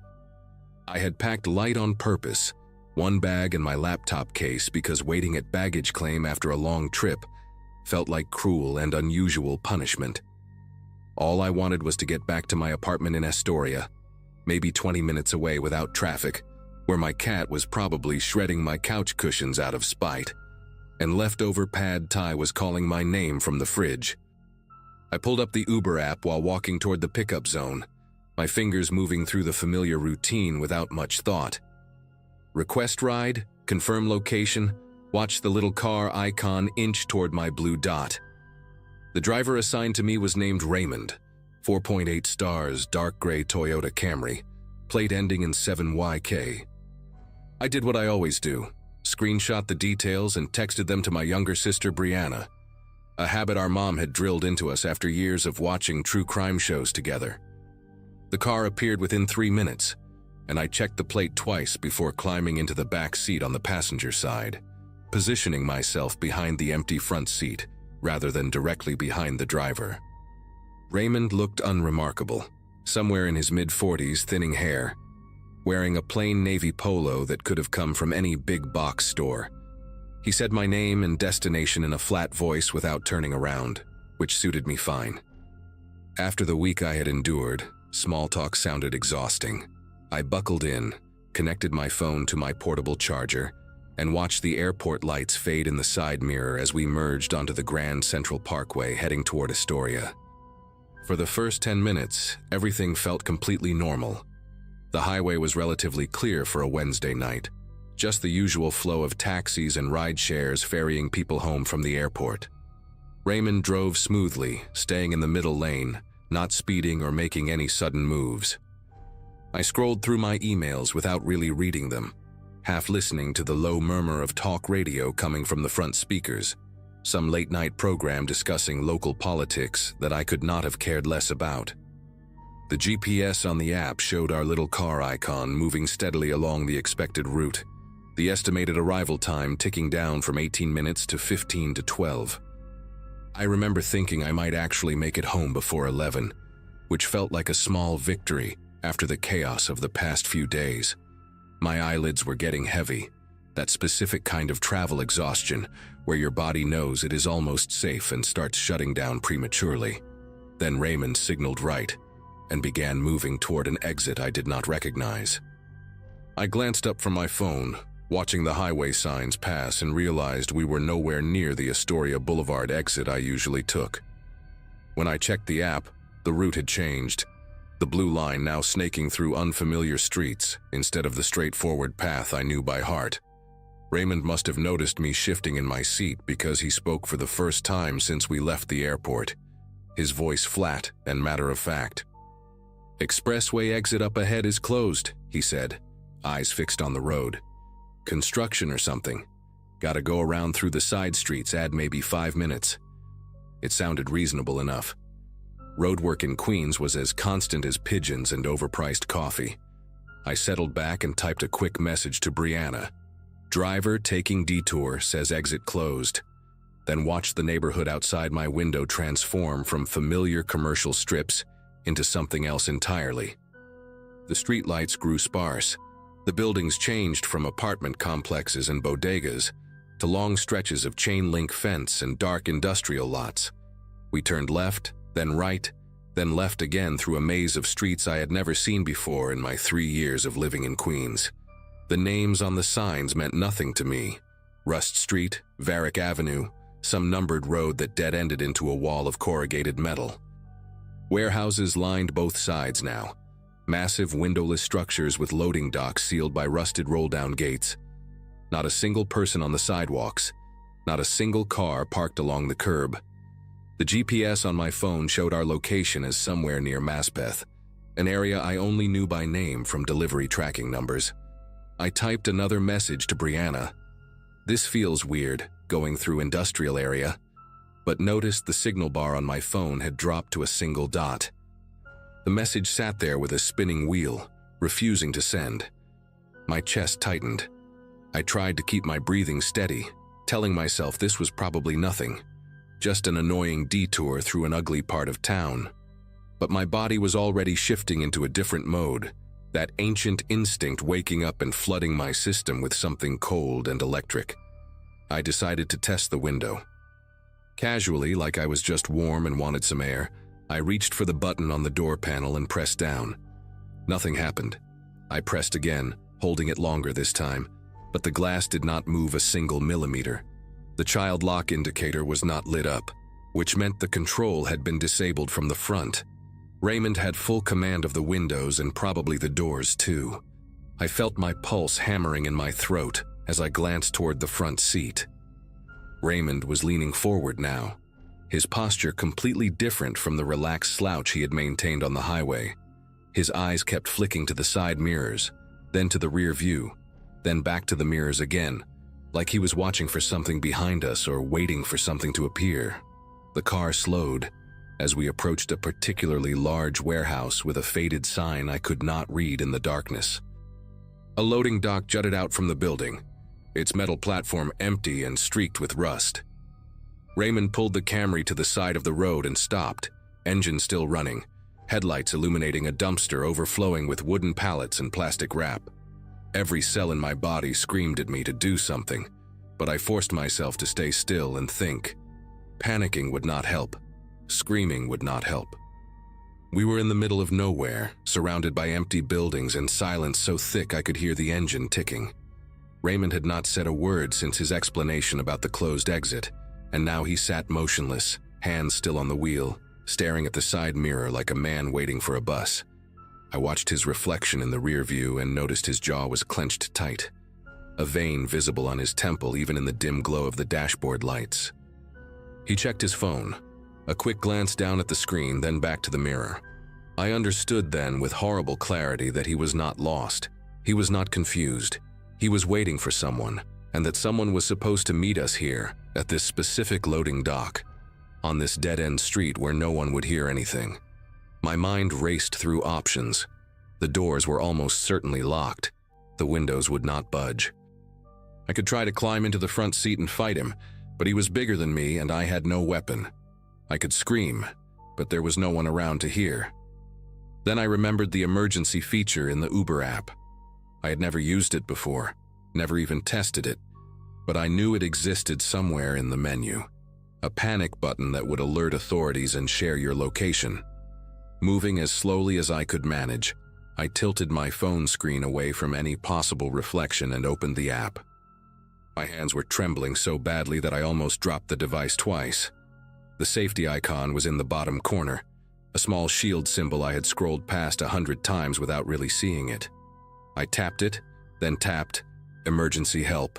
I had packed light on purpose, one bag and my laptop case, because waiting at baggage claim after a long trip felt like cruel and unusual punishment. All I wanted was to get back to my apartment in Astoria, maybe 20 minutes away without traffic, where my cat was probably shredding my couch cushions out of spite, and leftover pad thai was calling my name from the fridge. I pulled up the Uber app while walking toward the pickup zone, my fingers moving through the familiar routine without much thought. Request ride, confirm location, watch the little car icon inch toward my blue dot. The driver assigned to me was named Raymond, 4.8 stars, dark gray Toyota Camry, plate ending in 7YK. I did what I always do, screenshot the details and texted them to my younger sister Brianna, a habit our mom had drilled into us after years of watching true crime shows together. The car appeared within 3 minutes, and I checked the plate twice before climbing into the back seat on the passenger side, positioning myself behind the empty front seat rather than directly behind the driver. Raymond looked unremarkable, somewhere in his mid-40s, thinning hair, wearing a plain navy polo that could have come from any big box store. He said my name and destination in a flat voice without turning around, which suited me fine. After the week I had endured, small talk sounded exhausting. I buckled in, connected my phone to my portable charger, and watched the airport lights fade in the side mirror as we merged onto the Grand Central Parkway heading toward Astoria. For the first 10 minutes, everything felt completely normal. The highway was relatively clear for a Wednesday night, just the usual flow of taxis and ride shares ferrying people home from the airport. Raymond drove smoothly, staying in the middle lane, not speeding or making any sudden moves. I scrolled through my emails without really reading them, half listening to the low murmur of talk radio coming from the front speakers, some late-night program discussing local politics that I could not have cared less about. The GPS on the app showed our little car icon moving steadily along the expected route, the estimated arrival time ticking down from 18 minutes to 15 to 12. I remember thinking I might actually make it home before 11, which felt like a small victory after the chaos of the past few days. My eyelids were getting heavy, that specific kind of travel exhaustion where your body knows it is almost safe and starts shutting down prematurely. Then Raymond signaled right and began moving toward an exit I did not recognize. I glanced up from my phone, watching the highway signs pass, and realized we were nowhere near the Astoria Boulevard exit I usually took. When I checked the app, the route had changed, the blue line now snaking through unfamiliar streets instead of the straightforward path I knew by heart. Raymond must have noticed me shifting in my seat because he spoke for the first time since we left the airport, his voice flat and matter-of-fact. "Expressway exit up ahead is closed," he said, eyes fixed on the road. "Construction or something. Gotta go around through the side streets, add maybe 5 minutes." It sounded reasonable enough. Roadwork in Queens was as constant as pigeons and overpriced coffee. I settled back and typed a quick message to Brianna. "Driver taking detour, says exit closed." Then watched the neighborhood outside my window transform from familiar commercial strips into something else entirely. The streetlights grew sparse. The buildings changed from apartment complexes and bodegas to long stretches of chain-link fence and dark industrial lots. We turned left, then right, then left again through a maze of streets I had never seen before in my 3 years of living in Queens. The names on the signs meant nothing to me. Rust Street, Varick Avenue, some numbered road that dead-ended into a wall of corrugated metal. Warehouses lined both sides now. Massive windowless structures with loading docks sealed by rusted roll-down gates. Not a single person on the sidewalks. Not a single car parked along the curb. The GPS on my phone showed our location as somewhere near Maspeth, an area I only knew by name from delivery tracking numbers. I typed another message to Brianna. "This feels weird, going through industrial area," but noticed the signal bar on my phone had dropped to a single dot. The message sat there with a spinning wheel, refusing to send. My chest tightened. I tried to keep my breathing steady, telling myself this was probably nothing, just an annoying detour through an ugly part of town. But my body was already shifting into a different mode, that ancient instinct waking up and flooding my system with something cold and electric. I decided to test the window. Casually, like I was just warm and wanted some air, I reached for the button on the door panel and pressed down. Nothing happened. I pressed again, holding it longer this time, but the glass did not move a single millimeter. The child lock indicator was not lit up, which meant the control had been disabled from the front. Raymond had full command of the windows and probably the doors too. I felt my pulse hammering in my throat as I glanced toward the front seat. Raymond was leaning forward now, his posture completely different from the relaxed slouch he had maintained on the highway. His eyes kept flicking to the side mirrors, then to the rear view, then back to the mirrors again, like he was watching for something behind us or waiting for something to appear. The car slowed as we approached a particularly large warehouse with a faded sign I could not read in the darkness. A loading dock jutted out from the building, its metal platform empty and streaked with rust. Raymond pulled the Camry to the side of the road and stopped, engine still running, headlights illuminating a dumpster overflowing with wooden pallets and plastic wrap. Every cell in my body screamed at me to do something, but I forced myself to stay still and think. Panicking would not help. Screaming would not help. We were in the middle of nowhere, surrounded by empty buildings and silence so thick I could hear the engine ticking. Raymond had not said a word since his explanation about the closed exit, and now he sat motionless, hands still on the wheel, staring at the side mirror like a man waiting for a bus. I watched his reflection in the rear view and noticed his jaw was clenched tight, a vein visible on his temple even in the dim glow of the dashboard lights. He checked his phone, a quick glance down at the screen, then back to the mirror. I understood then with horrible clarity that he was not lost. He was not confused. He was waiting for someone, and that someone was supposed to meet us here, at this specific loading dock, on this dead-end street where no one would hear anything. My mind raced through options. The doors were almost certainly locked. The windows would not budge. I could try to climb into the front seat and fight him, but he was bigger than me and I had no weapon. I could scream, but there was no one around to hear. Then I remembered the emergency feature in the Uber app. I had never used it before, never even tested it, but I knew it existed somewhere in the menu. A panic button that would alert authorities and share your location. Moving as slowly as I could manage, I tilted my phone screen away from any possible reflection and opened the app. My hands were trembling so badly that I almost dropped the device twice. The safety icon was in the bottom corner, a small shield symbol I had scrolled past 100 times without really seeing it. I tapped it, then tapped Emergency Help,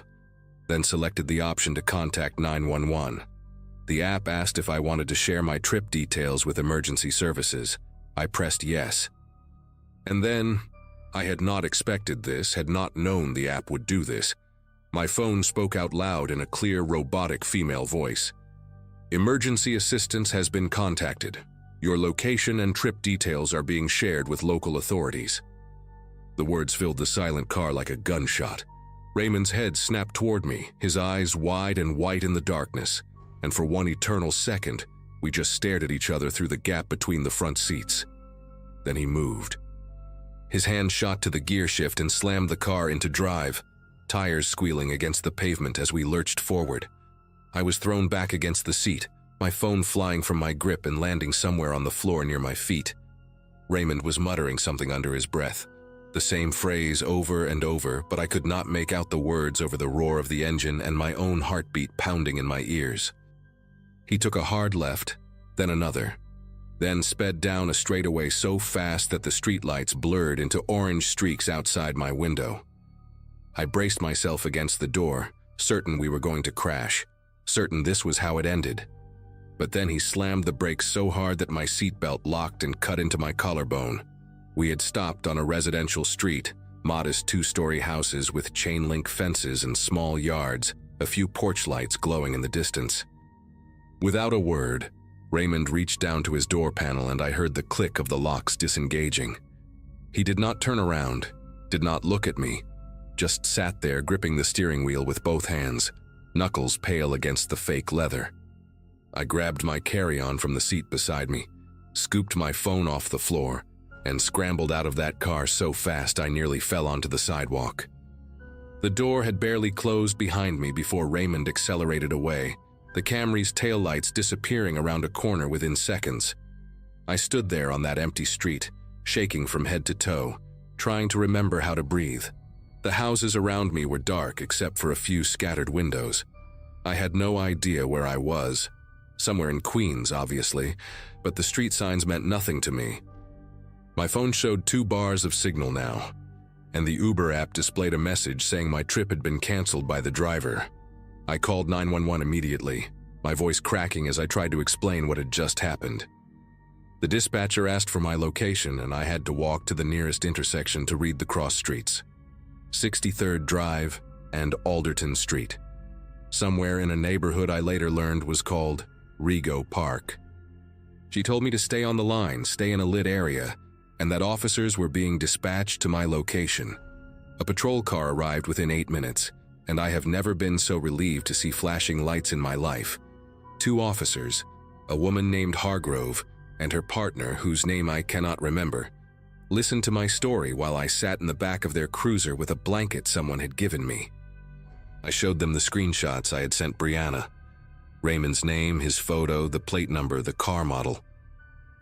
then selected the option to contact 911. The app asked if I wanted to share my trip details with emergency services. I pressed yes. And then, I had not expected this, had not known the app would do this. My phone spoke out loud in a clear, robotic female voice. Emergency assistance has been contacted. Your location and trip details are being shared with local authorities. The words filled the silent car like a gunshot. Raymond's head snapped toward me, his eyes wide and white in the darkness, and for one eternal second, we just stared at each other through the gap between the front seats. Then he moved. His hand shot to the gear shift and slammed the car into drive, tires squealing against the pavement as we lurched forward. I was thrown back against the seat, my phone flying from my grip and landing somewhere on the floor near my feet. Raymond was muttering something under his breath, the same phrase over and over, but I could not make out the words over the roar of the engine and my own heartbeat pounding in my ears. He took a hard left, then another, then sped down a straightaway so fast that the streetlights blurred into orange streaks outside my window. I braced myself against the door, certain we were going to crash, certain this was how it ended. But then he slammed the brakes so hard that my seatbelt locked and cut into my collarbone. We had stopped on a residential street, modest two-story houses with chain-link fences and small yards, a few porch lights glowing in the distance. Without a word, Raymond reached down to his door panel and I heard the click of the locks disengaging. He did not turn around, did not look at me, just sat there gripping the steering wheel with both hands, knuckles pale against the fake leather. I grabbed my carry-on from the seat beside me, scooped my phone off the floor, and scrambled out of that car so fast I nearly fell onto the sidewalk. The door had barely closed behind me before Raymond accelerated away, the Camry's taillights disappearing around a corner within seconds. I stood there on that empty street, shaking from head to toe, trying to remember how to breathe. The houses around me were dark except for a few scattered windows. I had no idea where I was. Somewhere in Queens, obviously, but the street signs meant nothing to me. My phone showed 2 bars of signal now, and the Uber app displayed a message saying my trip had been canceled by the driver. I called 911 immediately, my voice cracking as I tried to explain what had just happened. The dispatcher asked for my location, and I had to walk to the nearest intersection to read the cross streets. 63rd Drive and Alderton Street. Somewhere in a neighborhood I later learned was called Rego Park. She told me to stay on the line, stay in a lit area, and that officers were being dispatched to my location. A patrol car arrived within 8 minutes, and I have never been so relieved to see flashing lights in my life. 2 officers, a woman named Hargrove and her partner, whose name I cannot remember, listened to my story while I sat in the back of their cruiser with a blanket someone had given me. I showed them the screenshots I had sent Brianna. Raymond's name, his photo, the plate number, the car model.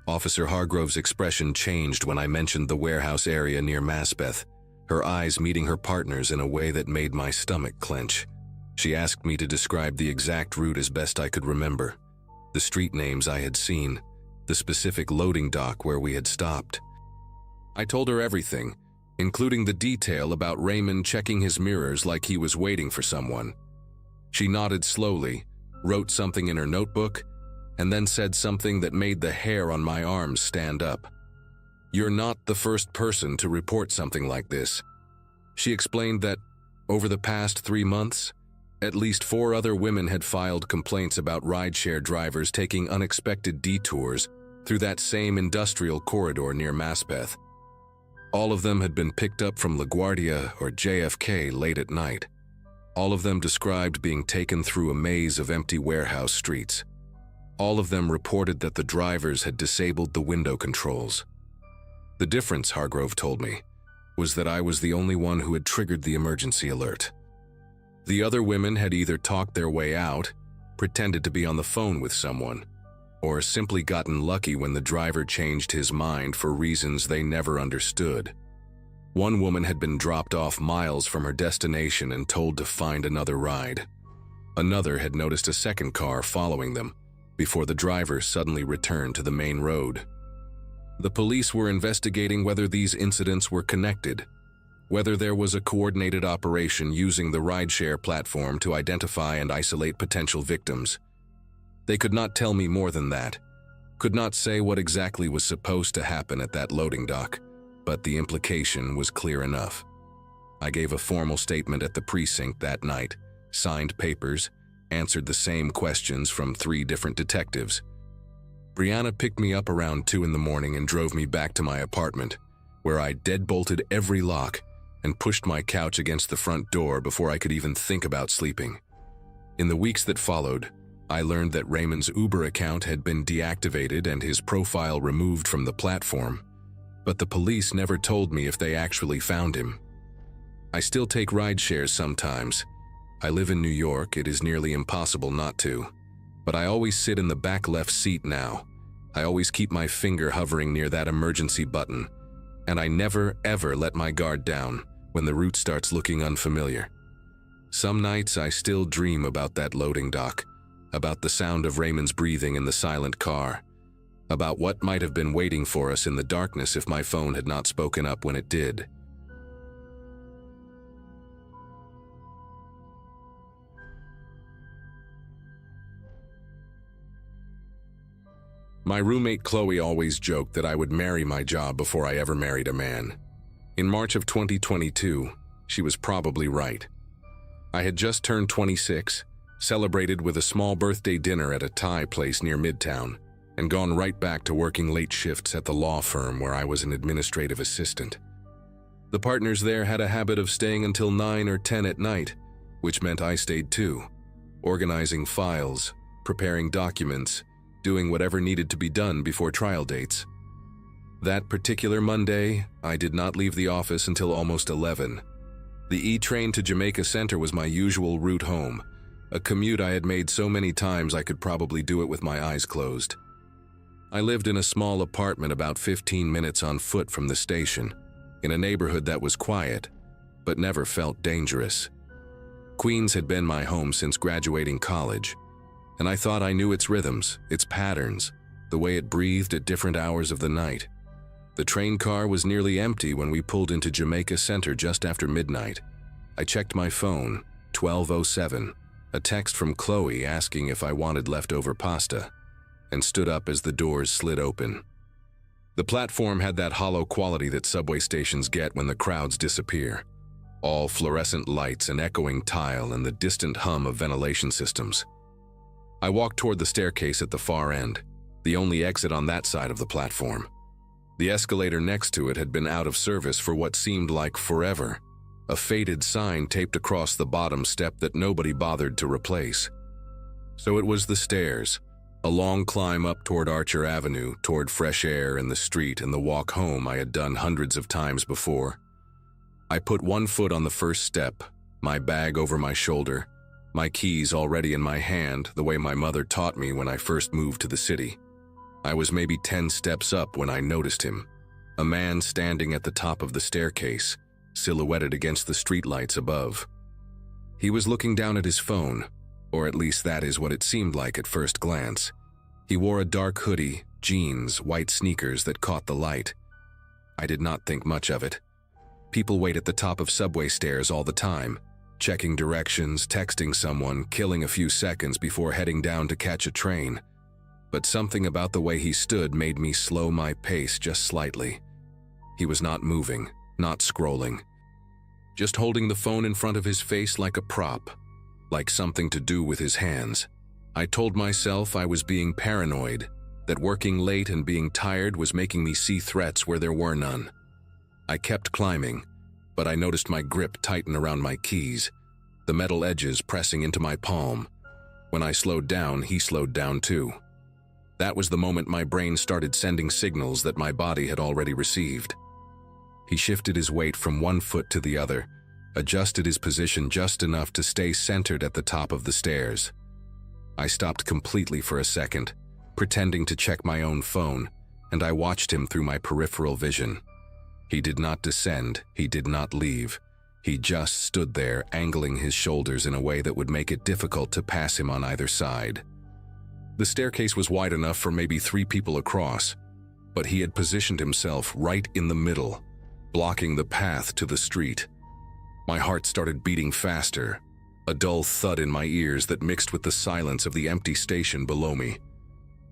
Officer Hargrove's expression changed when I mentioned the warehouse area near Maspeth, her eyes meeting her partner's in a way that made my stomach clench. She asked me to describe the exact route as best I could remember, the street names I had seen, the specific loading dock where we had stopped. I told her everything, including the detail about Raymond checking his mirrors like he was waiting for someone. She nodded slowly, wrote something in her notebook, and then said something that made the hair on my arms stand up. "You're not the first person to report something like this." She explained that, over the past 3 months, at least 4 other women had filed complaints about rideshare drivers taking unexpected detours through that same industrial corridor near Maspeth. All of them had been picked up from LaGuardia or JFK late at night. All of them described being taken through a maze of empty warehouse streets. All of them reported that the drivers had disabled the window controls. The difference, Hargrove told me, was that I was the only one who had triggered the emergency alert. The other women had either talked their way out, pretended to be on the phone with someone, or simply gotten lucky when the driver changed his mind for reasons they never understood. One woman had been dropped off miles from her destination and told to find another ride. Another had noticed a second car following them before the driver suddenly returned to the main road. The police were investigating whether these incidents were connected, whether there was a coordinated operation using the rideshare platform to identify and isolate potential victims. They could not tell me more than that, could not say what exactly was supposed to happen at that loading dock, but the implication was clear enough. I gave a formal statement at the precinct that night, signed papers, answered the same questions from 3 different detectives. Brianna picked me up around 2 in the morning and drove me back to my apartment, where I deadbolted every lock and pushed my couch against the front door before I could even think about sleeping. In the weeks that followed, I learned that Raymond's Uber account had been deactivated and his profile removed from the platform, but the police never told me if they actually found him. I still take ride shares sometimes. I live in New York, it is nearly impossible not to. But I always sit in the back left seat now. I always keep my finger hovering near that emergency button, and I never ever let my guard down when the route starts looking unfamiliar. Some nights I still dream about that loading dock, about the sound of Raymond's breathing in the silent car, about what might have been waiting for us in the darkness if my phone had not spoken up when it did. My roommate Chloe always joked that I would marry my job before I ever married a man. In March of 2022, she was probably right. I had just turned 26, celebrated with a small birthday dinner at a Thai place near Midtown, and gone right back to working late shifts at the law firm where I was an administrative assistant. The partners there had a habit of staying until 9 or 10 at night, which meant I stayed too, organizing files, preparing documents, doing whatever needed to be done before trial dates. That particular Monday, I did not leave the office until almost 11. The E-train to Jamaica Center was my usual route home, a commute I had made so many times I could probably do it with my eyes closed. I lived in a small apartment about 15 minutes on foot from the station, in a neighborhood that was quiet, but never felt dangerous. Queens had been my home since graduating college, and I thought I knew its rhythms, its patterns, the way it breathed at different hours of the night. The train car was nearly empty when we pulled into Jamaica Center just after midnight. I checked my phone, 12:07, a text from Chloe asking if I wanted leftover pasta, and stood up as the doors slid open. The platform had that hollow quality that subway stations get when the crowds disappear. All fluorescent lights and echoing tile and the distant hum of ventilation systems. I walked toward the staircase at the far end, the only exit on that side of the platform. The escalator next to it had been out of service for what seemed like forever, a faded sign taped across the bottom step that nobody bothered to replace. So it was the stairs, a long climb up toward Archer Avenue, toward fresh air and the street and the walk home I had done hundreds of times before. I put one foot on the first step, my bag over my shoulder, my keys already in my hand the way my mother taught me when I first moved to the city. I was maybe 10 steps up when I noticed him, a man standing at the top of the staircase, silhouetted against the streetlights above. He was looking down at his phone, or at least that is what it seemed like at first glance. He wore a dark hoodie, jeans, white sneakers that caught the light. I did not think much of it. People wait at the top of subway stairs all the time, checking directions, texting someone, killing a few seconds before heading down to catch a train. But something about the way he stood made me slow my pace just slightly. He was not moving, not scrolling, just holding the phone in front of his face like a prop, like something to do with his hands. I told myself I was being paranoid, that working late and being tired was making me see threats where there were none. I kept climbing, but I noticed my grip tighten around my keys, the metal edges pressing into my palm. When I slowed down, he slowed down too. That was the moment my brain started sending signals that my body had already received. He shifted his weight from one foot to the other, adjusted his position just enough to stay centered at the top of the stairs. I stopped completely for a second, pretending to check my own phone, and I watched him through my peripheral vision. He did not descend, he did not leave. He just stood there, angling his shoulders in a way that would make it difficult to pass him on either side. The staircase was wide enough for maybe 3 people across, but he had positioned himself right in the middle, blocking the path to the street. My heart started beating faster, a dull thud in my ears that mixed with the silence of the empty station below me.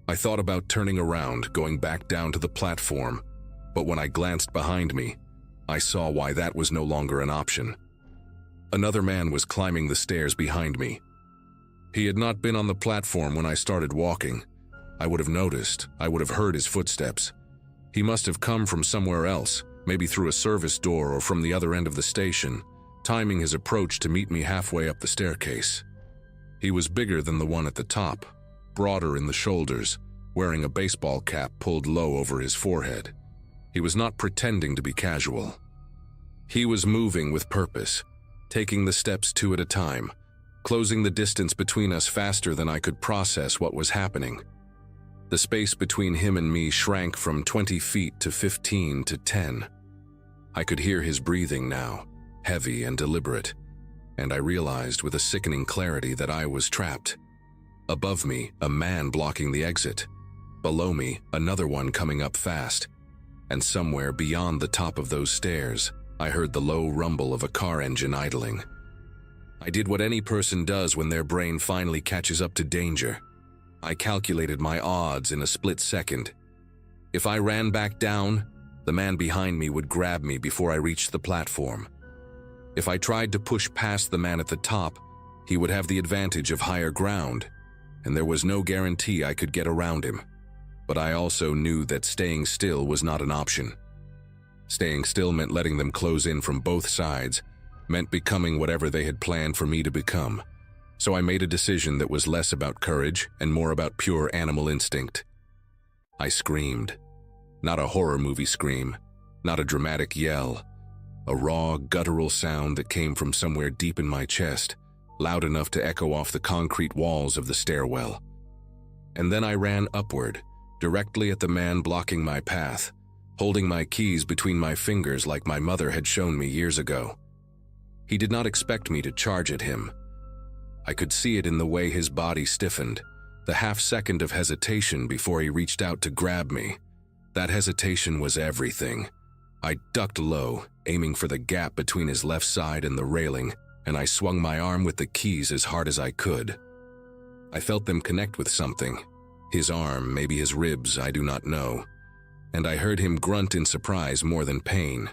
I thought about turning around, going back down to the platform, but when I glanced behind me, I saw why that was no longer an option. Another man was climbing the stairs behind me. He had not been on the platform when I started walking. I would have noticed, I would have heard his footsteps. He must have come from somewhere else, maybe through a service door or from the other end of the station, timing his approach to meet me halfway up the staircase. He was bigger than the one at the top, broader in the shoulders, wearing a baseball cap pulled low over his forehead. He was not pretending to be casual. He was moving with purpose, taking the steps 2 at a time, closing the distance between us faster than I could process what was happening. The space between him and me shrank from 20 feet to 15 to 10. I could hear his breathing now, heavy and deliberate, and I realized with a sickening clarity that I was trapped. Above me, a man blocking the exit. Below me, another one coming up fast. And somewhere beyond the top of those stairs, I heard the low rumble of a car engine idling. I did what any person does when their brain finally catches up to danger. I calculated my odds in a split second. If I ran back down, the man behind me would grab me before I reached the platform. If I tried to push past the man at the top, he would have the advantage of higher ground, and there was no guarantee I could get around him. But I also knew that staying still was not an option. Staying still meant letting them close in from both sides, meant becoming whatever they had planned for me to become. So I made a decision that was less about courage and more about pure animal instinct. I screamed. Not a horror movie scream, not a dramatic yell. A raw, guttural sound that came from somewhere deep in my chest, loud enough to echo off the concrete walls of the stairwell. And then I ran upward, directly at the man blocking my path, holding my keys between my fingers like my mother had shown me years ago. He did not expect me to charge at him. I could see it in the way his body stiffened, the half-second of hesitation before he reached out to grab me. That hesitation was everything. I ducked low, aiming for the gap between his left side and the railing, and I swung my arm with the keys as hard as I could. I felt them connect with something. His arm, maybe his ribs, I do not know. And I heard him grunt in surprise more than pain.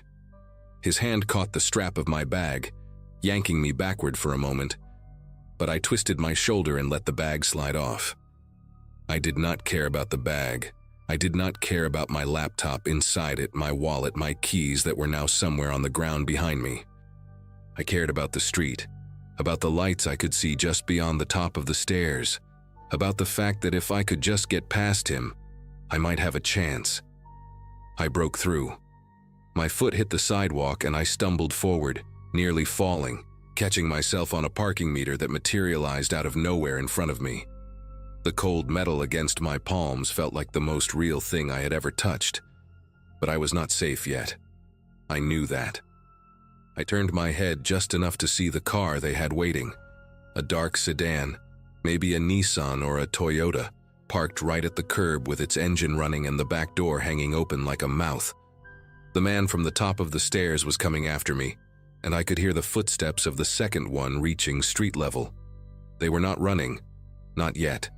His hand caught the strap of my bag, yanking me backward for a moment, but I twisted my shoulder and let the bag slide off. I did not care about the bag. I did not care about my laptop inside it, my wallet, my keys that were now somewhere on the ground behind me. I cared about the street, about the lights I could see just beyond the top of the stairs, about the fact that if I could just get past him, I might have a chance. I broke through. My foot hit the sidewalk and I stumbled forward, nearly falling, catching myself on a parking meter that materialized out of nowhere in front of me. The cold metal against my palms felt like the most real thing I had ever touched. But I was not safe yet. I knew that. I turned my head just enough to see the car they had waiting. A dark sedan, maybe a Nissan or a Toyota, parked right at the curb with its engine running and the back door hanging open like a mouth. The man from the top of the stairs was coming after me, and I could hear the footsteps of the second one reaching street level. They were not running. Not yet.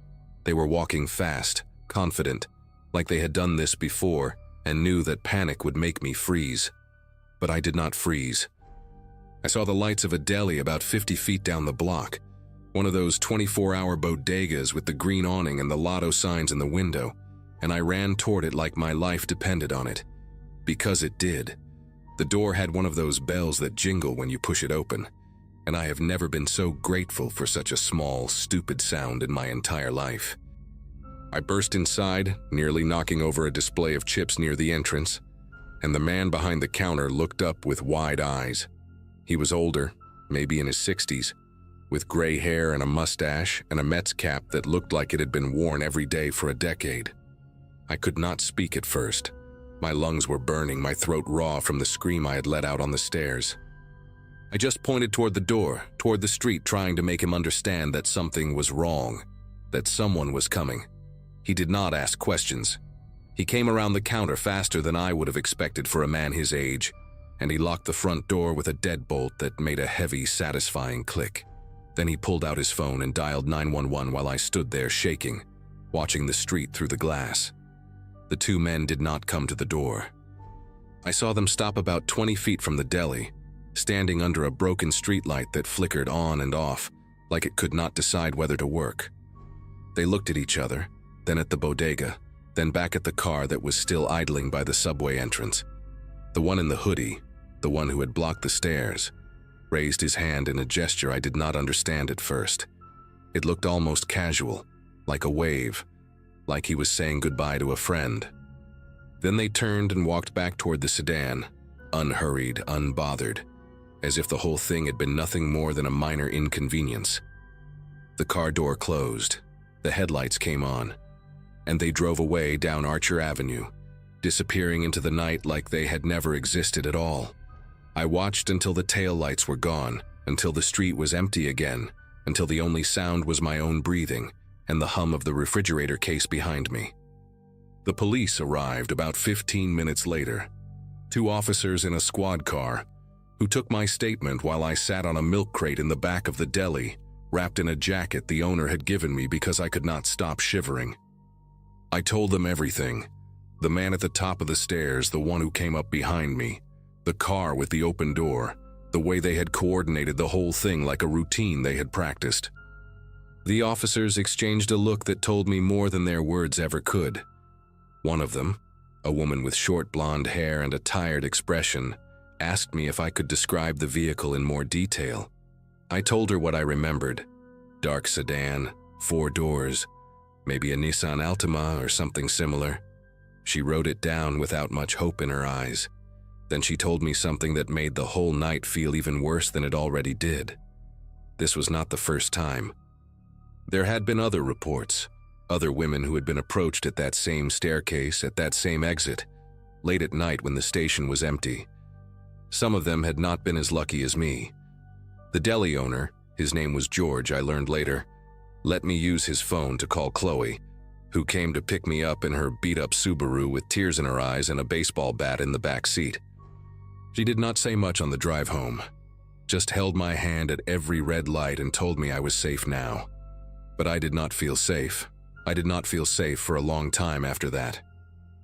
They were walking fast, confident, like they had done this before and knew that panic would make me freeze. But I did not freeze. I saw the lights of a deli about 50 feet down the block, one of those 24-hour bodegas with the green awning and the lotto signs in the window, and I ran toward it like my life depended on it. Because it did. The door had one of those bells that jingle when you push it open, and I have never been so grateful for such a small, stupid sound in my entire life. I burst inside, nearly knocking over a display of chips near the entrance, and the man behind the counter looked up with wide eyes. He was older, maybe in his 60s, with gray hair and a mustache and a Mets cap that looked like it had been worn every day for a decade. I could not speak at first. My lungs were burning, my throat raw from the scream I had let out on the stairs. I just pointed toward the door, toward the street, trying to make him understand that something was wrong, that someone was coming. He did not ask questions. He came around the counter faster than I would have expected for a man his age, and he locked the front door with a deadbolt that made a heavy, satisfying click. Then he pulled out his phone and dialed 911 while I stood there shaking, watching the street through the glass. The two men did not come to the door. I saw them stop about 20 feet from the deli, standing under a broken streetlight that flickered on and off, like it could not decide whether to work. They looked at each other, then at the bodega, then back at the car that was still idling by the subway entrance. The one in the hoodie, the one who had blocked the stairs, raised his hand in a gesture I did not understand at first. It looked almost casual, like a wave, like he was saying goodbye to a friend. Then they turned and walked back toward the sedan, unhurried, unbothered, as if the whole thing had been nothing more than a minor inconvenience. The car door closed, the headlights came on, and they drove away down Archer Avenue, disappearing into the night like they had never existed at all. I watched until the taillights were gone, until the street was empty again, until the only sound was my own breathing and the hum of the refrigerator case behind me. The police arrived about 15 minutes later, 2 officers in a squad car, who took my statement while I sat on a milk crate in the back of the deli, wrapped in a jacket the owner had given me because I could not stop shivering. I told them everything. The man at the top of the stairs, the one who came up behind me, the car with the open door, the way they had coordinated the whole thing like a routine they had practiced. The officers exchanged a look that told me more than their words ever could. One of them, a woman with short blonde hair and a tired expression, asked me if I could describe the vehicle in more detail. I told her what I remembered. Dark sedan, 4 doors, maybe a Nissan Altima or something similar. She wrote it down without much hope in her eyes. Then she told me something that made the whole night feel even worse than it already did. This was not the first time. There had been other reports, other women who had been approached at that same staircase, at that same exit, late at night when the station was empty. Some of them had not been as lucky as me. The deli owner, his name was George, I learned later, let me use his phone to call Chloe, who came to pick me up in her beat-up Subaru with tears in her eyes and a baseball bat in the back seat. She did not say much on the drive home, just held my hand at every red light and told me I was safe now. But I did not feel safe. I did not feel safe for a long time after that.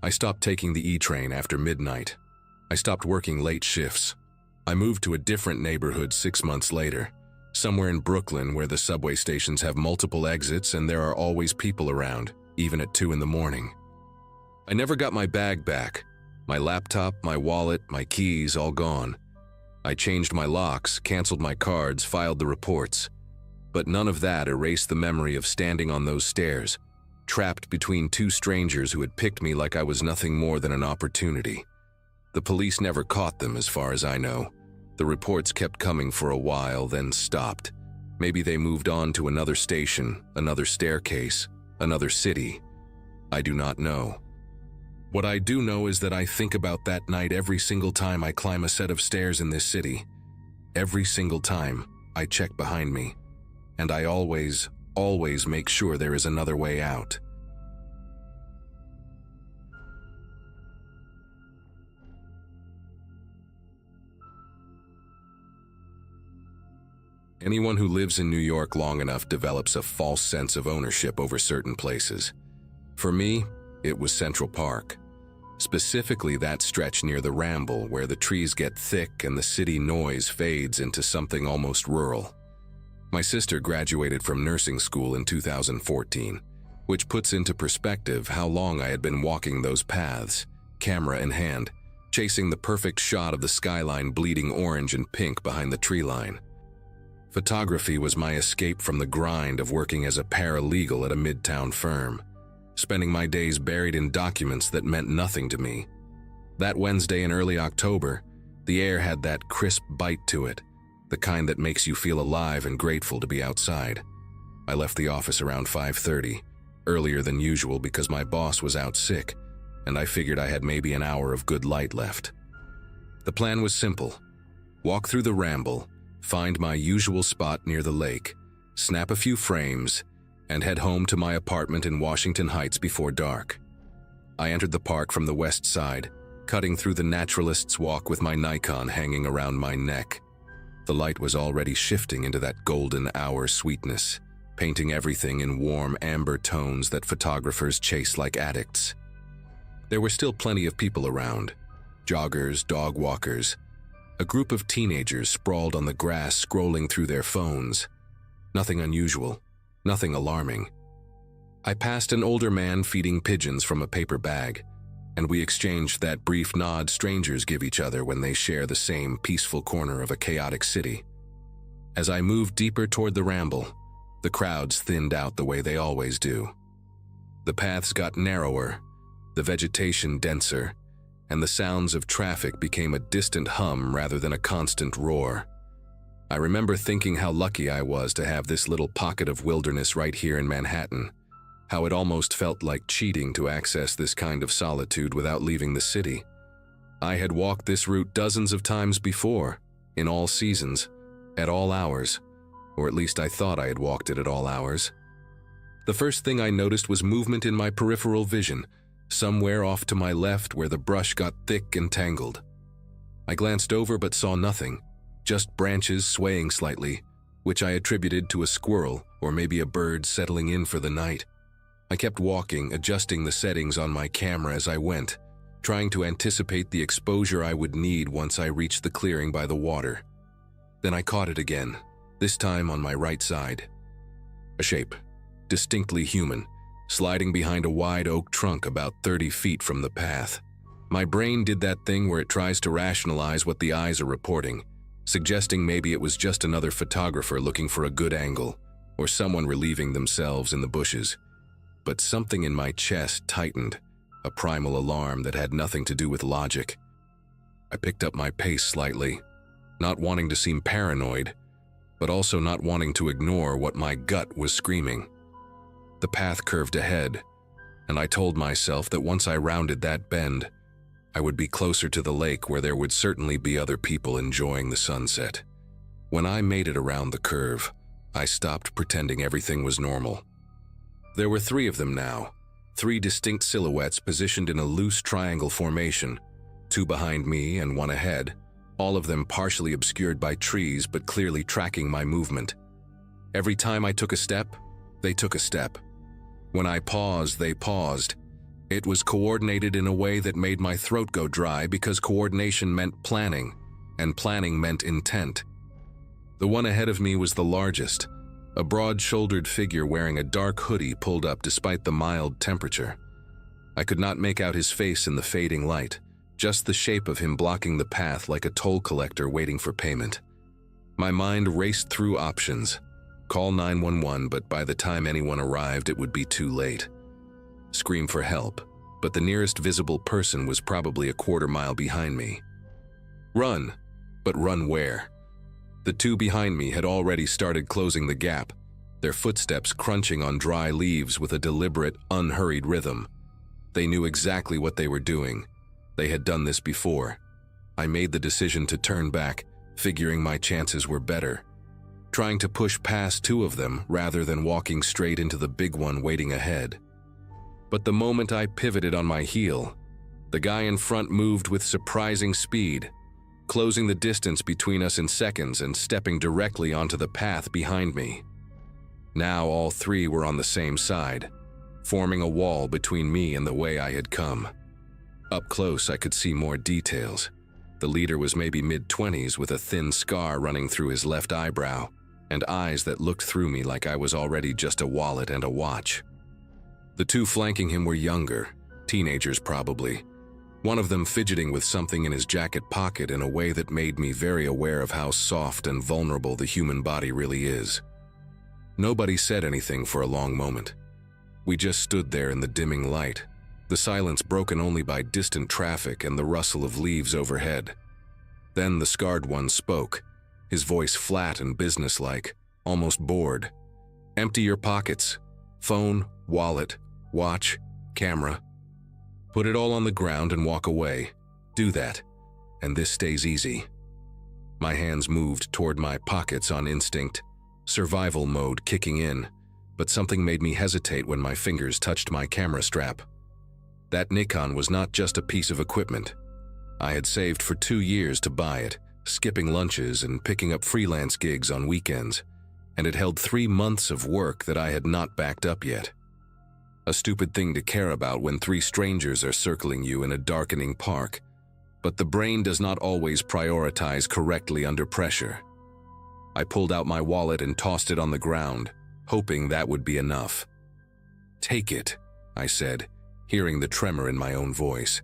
I stopped taking the E-train after midnight. I stopped working late shifts. I moved to a different neighborhood 6 months later, somewhere in Brooklyn where the subway stations have multiple exits and there are always people around, even at 2 in the morning. I never got my bag back. My laptop, my wallet, my keys, all gone. I changed my locks, canceled my cards, filed the reports. But none of that erased the memory of standing on those stairs, trapped between 2 strangers who had picked me like I was nothing more than an opportunity. The police never caught them, as far as I know. The reports kept coming for a while, then stopped. Maybe they moved on to another station, another staircase, another city. I do not know. What I do know is that I think about that night every single time I climb a set of stairs in this city. Every single time I check behind me. And I always make sure there is another way out. Anyone who lives in New York long enough develops a false sense of ownership over certain places. For me, it was Central Park. Specifically that stretch near the Ramble where the trees get thick and the city noise fades into something almost rural. My sister graduated from nursing school in 2014, which puts into perspective how long I had been walking those paths, camera in hand, chasing the perfect shot of the skyline bleeding orange and pink behind the tree line. Photography was my escape from the grind of working as a paralegal at a midtown firm. spending my days buried in documents that meant nothing to me. That Wednesday in early October, the air had that crisp bite to it, the kind that makes you feel alive and grateful to be outside. I left the office around 5:30, earlier than usual because my boss was out sick, and I figured I had maybe an hour of good light left. The plan was simple. Walk through the Ramble, find my usual spot near the lake, snap a few frames, and head home to my apartment in Washington Heights before dark. I entered the park from the west side, cutting through the Naturalist's Walk with my Nikon hanging around my neck. The light was already shifting into that golden hour sweetness, painting everything in warm amber tones that photographers chase like addicts. There were still plenty of people around, joggers, dog walkers, a group of teenagers sprawled on the grass scrolling through their phones. Nothing unusual, nothing alarming. I passed an older man feeding pigeons from a paper bag, and we exchanged that brief nod strangers give each other when they share the same peaceful corner of a chaotic city. As I moved deeper toward the Ramble, the crowds thinned out the way they always do. The paths got narrower, the vegetation denser, and the sounds of traffic became a distant hum rather than a constant roar. I remember thinking how lucky I was to have this little pocket of wilderness right here in Manhattan, how it almost felt like cheating to access this kind of solitude without leaving the city. I had walked this route dozens of times before, in all seasons, at all hours, or at least I thought I had walked it at all hours. The first thing I noticed was movement in my peripheral vision, somewhere off to my left where the brush got thick and tangled. I glanced over but saw nothing, just branches swaying slightly, which I attributed to a squirrel or maybe a bird settling in for the night. I kept walking, adjusting the settings on my camera as I went, trying to anticipate the exposure I would need once I reached the clearing by the water. Then I caught it again, this time on my right side. A shape, distinctly human, sliding behind a wide oak trunk about 30 feet from the path. My brain did that thing where it tries to rationalize what the eyes are reporting, suggesting maybe it was just another photographer looking for a good angle, or someone relieving themselves in the bushes. But something in my chest tightened, a primal alarm that had nothing to do with logic. I picked up my pace slightly, not wanting to seem paranoid, but also not wanting to ignore what my gut was screaming. The path curved ahead, and I told myself that once I rounded that bend, I would be closer to the lake where there would certainly be other people enjoying the sunset. When I made it around the curve, I stopped pretending everything was normal. There were 3 of them now, 3 distinct silhouettes positioned in a loose triangle formation, 2 behind me and 1 ahead, all of them partially obscured by trees but clearly tracking my movement. Every time I took a step, they took a step. When I paused, they paused. It was coordinated in a way that made my throat go dry because coordination meant planning, and planning meant intent. The one ahead of me was the largest, a broad-shouldered figure wearing a dark hoodie pulled up despite the mild temperature. I could not make out his face in the fading light, just the shape of him blocking the path like a toll collector waiting for payment. My mind raced through options. Call 911, but by the time anyone arrived, it would be too late. Scream for help, but the nearest visible person was probably a quarter mile behind me. Run, but run where? The 2 behind me had already started closing the gap, their footsteps crunching on dry leaves with a deliberate, unhurried rhythm. They knew exactly what they were doing. They had done this before. I made the decision to turn back, figuring my chances were better, trying to push past 2 of them rather than walking straight into the big one waiting ahead. But the moment I pivoted on my heel, the guy in front moved with surprising speed, closing the distance between us in seconds and stepping directly onto the path behind me. Now all 3 were on the same side, forming a wall between me and the way I had come. Up close, I could see more details. The leader was maybe mid-20s with a thin scar running through his left eyebrow and eyes that looked through me like I was already just a wallet and a watch. The 2 flanking him were younger, teenagers probably, one of them fidgeting with something in his jacket pocket in a way that made me very aware of how soft and vulnerable the human body really is. Nobody said anything for a long moment. We just stood there in the dimming light, the silence broken only by distant traffic and the rustle of leaves overhead. Then the scarred one spoke, his voice flat and businesslike, almost bored. "Empty your pockets. Phone, wallet, watch, camera. Put it all on the ground and walk away. Do that, and this stays easy." My hands moved toward my pockets on instinct, survival mode kicking in, but something made me hesitate when my fingers touched my camera strap. That Nikon was not just a piece of equipment. I had saved for 2 years to buy it, skipping lunches and picking up freelance gigs on weekends, and it held 3 months of work that I had not backed up yet. A stupid thing to care about when 3 strangers are circling you in a darkening park, but the brain does not always prioritize correctly under pressure. I pulled out my wallet and tossed it on the ground, hoping that would be enough. "Take it," I said, hearing the tremor in my own voice.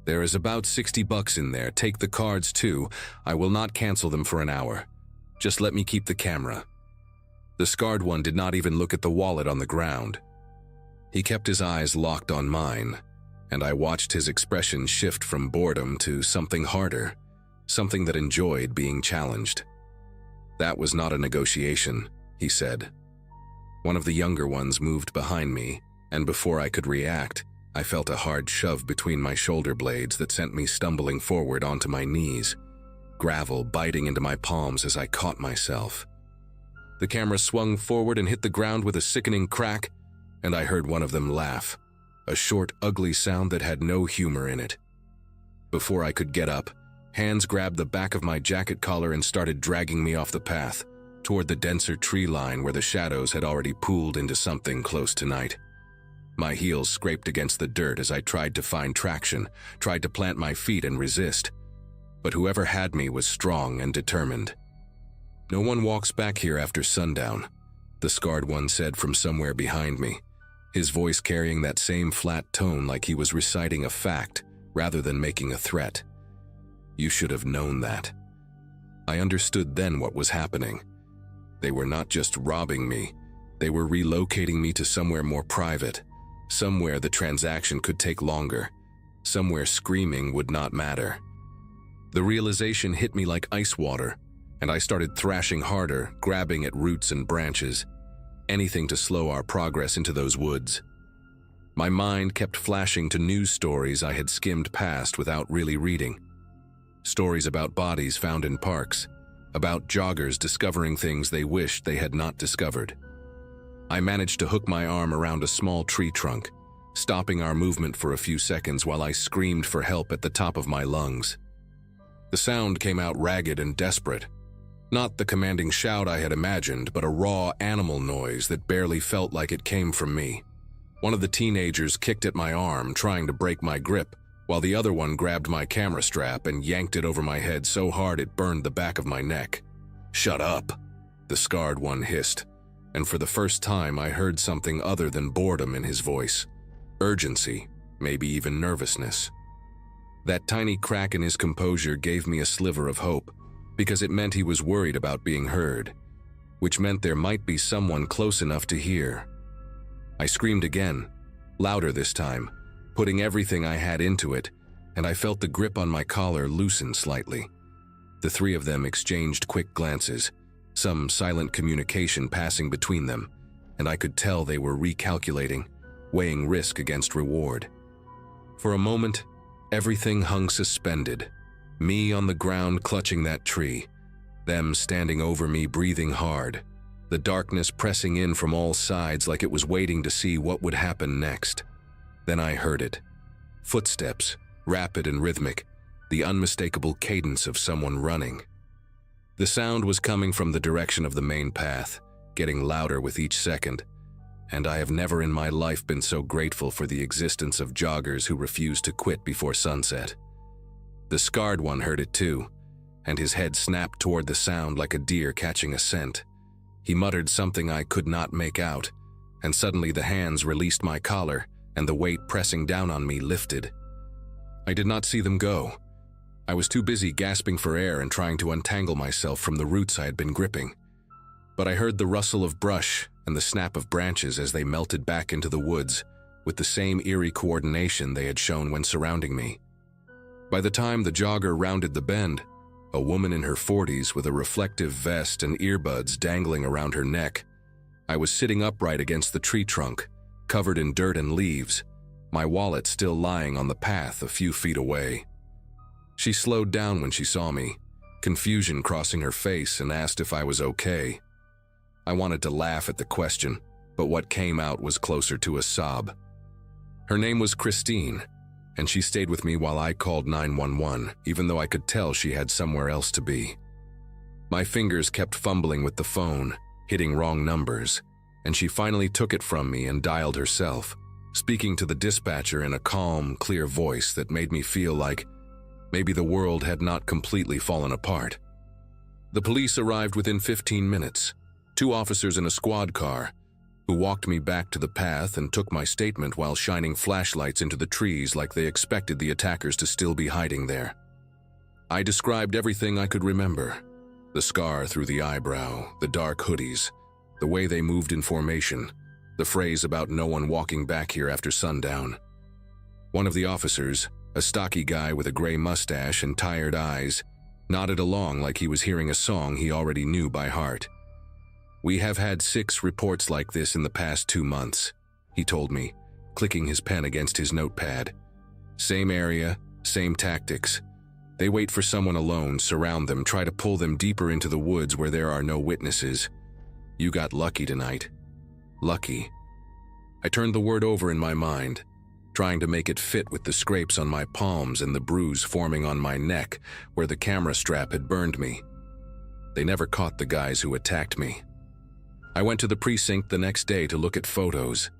"There is about $60 in there. Take the cards too. I will not cancel them for an hour. Just let me keep the camera." The scarred one did not even look at the wallet on the ground. He kept his eyes locked on mine, and I watched his expression shift from boredom to something harder, something that enjoyed being challenged. "That was not a negotiation," he said. One of the younger ones moved behind me, and before I could react, I felt a hard shove between my shoulder blades that sent me stumbling forward onto my knees, gravel biting into my palms as I caught myself. The camera swung forward and hit the ground with a sickening crack, and I heard one of them laugh, a short, ugly sound that had no humor in it. Before I could get up, hands grabbed the back of my jacket collar and started dragging me off the path, toward the denser tree line where the shadows had already pooled into something close to night. My heels scraped against the dirt as I tried to find traction, tried to plant my feet and resist. But whoever had me was strong and determined. "No one walks back here after sundown," the scarred one said from somewhere behind me, his voice carrying that same flat tone like he was reciting a fact rather than making a threat. "You should have known that." I understood then what was happening. They were not just robbing me, they were relocating me to somewhere more private, somewhere the transaction could take longer, somewhere screaming would not matter. The realization hit me like ice water, and I started thrashing harder, grabbing at roots and branches, anything to slow our progress into those woods. My mind kept flashing to news stories I had skimmed past without really reading. Stories about bodies found in parks, about joggers discovering things they wished they had not discovered. I managed to hook my arm around a small tree trunk, stopping our movement for a few seconds while I screamed for help at the top of my lungs. The sound came out ragged and desperate. Not the commanding shout I had imagined, but a raw animal noise that barely felt like it came from me. One of the teenagers kicked at my arm, trying to break my grip, while the other one grabbed my camera strap and yanked it over my head so hard it burned the back of my neck. "Shut up," the scarred one hissed, and for the first time I heard something other than boredom in his voice. Urgency, maybe even nervousness. That tiny crack in his composure gave me a sliver of hope, because it meant he was worried about being heard, which meant there might be someone close enough to hear. I screamed again, louder this time, putting everything I had into it, and I felt the grip on my collar loosen slightly. The 3 of them exchanged quick glances, some silent communication passing between them, and I could tell they were recalculating, weighing risk against reward. For a moment, everything hung suspended, me on the ground clutching that tree, them standing over me breathing hard, the darkness pressing in from all sides like it was waiting to see what would happen next. Then I heard it. Footsteps, rapid and rhythmic, the unmistakable cadence of someone running. The sound was coming from the direction of the main path, getting louder with each second, and I have never in my life been so grateful for the existence of joggers who refuse to quit before sunset. The scarred one heard it too, and his head snapped toward the sound like a deer catching a scent. He muttered something I could not make out, and suddenly the hands released my collar, and the weight pressing down on me lifted. I did not see them go. I was too busy gasping for air and trying to untangle myself from the roots I had been gripping. but I heard the rustle of brush and the snap of branches as they melted back into the woods with the same eerie coordination they had shown when surrounding me. By the time the jogger rounded the bend, a woman in her 40s with a reflective vest and earbuds dangling around her neck, I was sitting upright against the tree trunk, covered in dirt and leaves, my wallet still lying on the path a few feet away. She slowed down when she saw me, confusion crossing her face, and asked if I was okay. I wanted to laugh at the question, but what came out was closer to a sob. Her name was Christine, and she stayed with me while I called 911, even though I could tell she had somewhere else to be. My fingers kept fumbling with the phone, hitting wrong numbers, and she finally took it from me and dialed herself, speaking to the dispatcher in a calm, clear voice that made me feel like maybe the world had not completely fallen apart. The police arrived within 15 minutes, 2 officers in a squad car, who walked me back to the path and took my statement while shining flashlights into the trees like they expected the attackers to still be hiding there. I described everything I could remember: the scar through the eyebrow, the dark hoodies, the way they moved in formation, the phrase about no one walking back here after sundown. One of the officers, a stocky guy with a gray mustache and tired eyes, nodded along like he was hearing a song he already knew by heart. "We have had 6 reports like this in the past 2 months, he told me, clicking his pen against his notepad. Same area, same tactics. They wait for someone alone, surround them, try to pull them deeper into the woods where there are no witnesses. You got lucky tonight." Lucky. I turned the word over in my mind, trying to make it fit with the scrapes on my palms and the bruise forming on my neck where the camera strap had burned me. They never caught the guys who attacked me. I went to the precinct the next day to look at photos,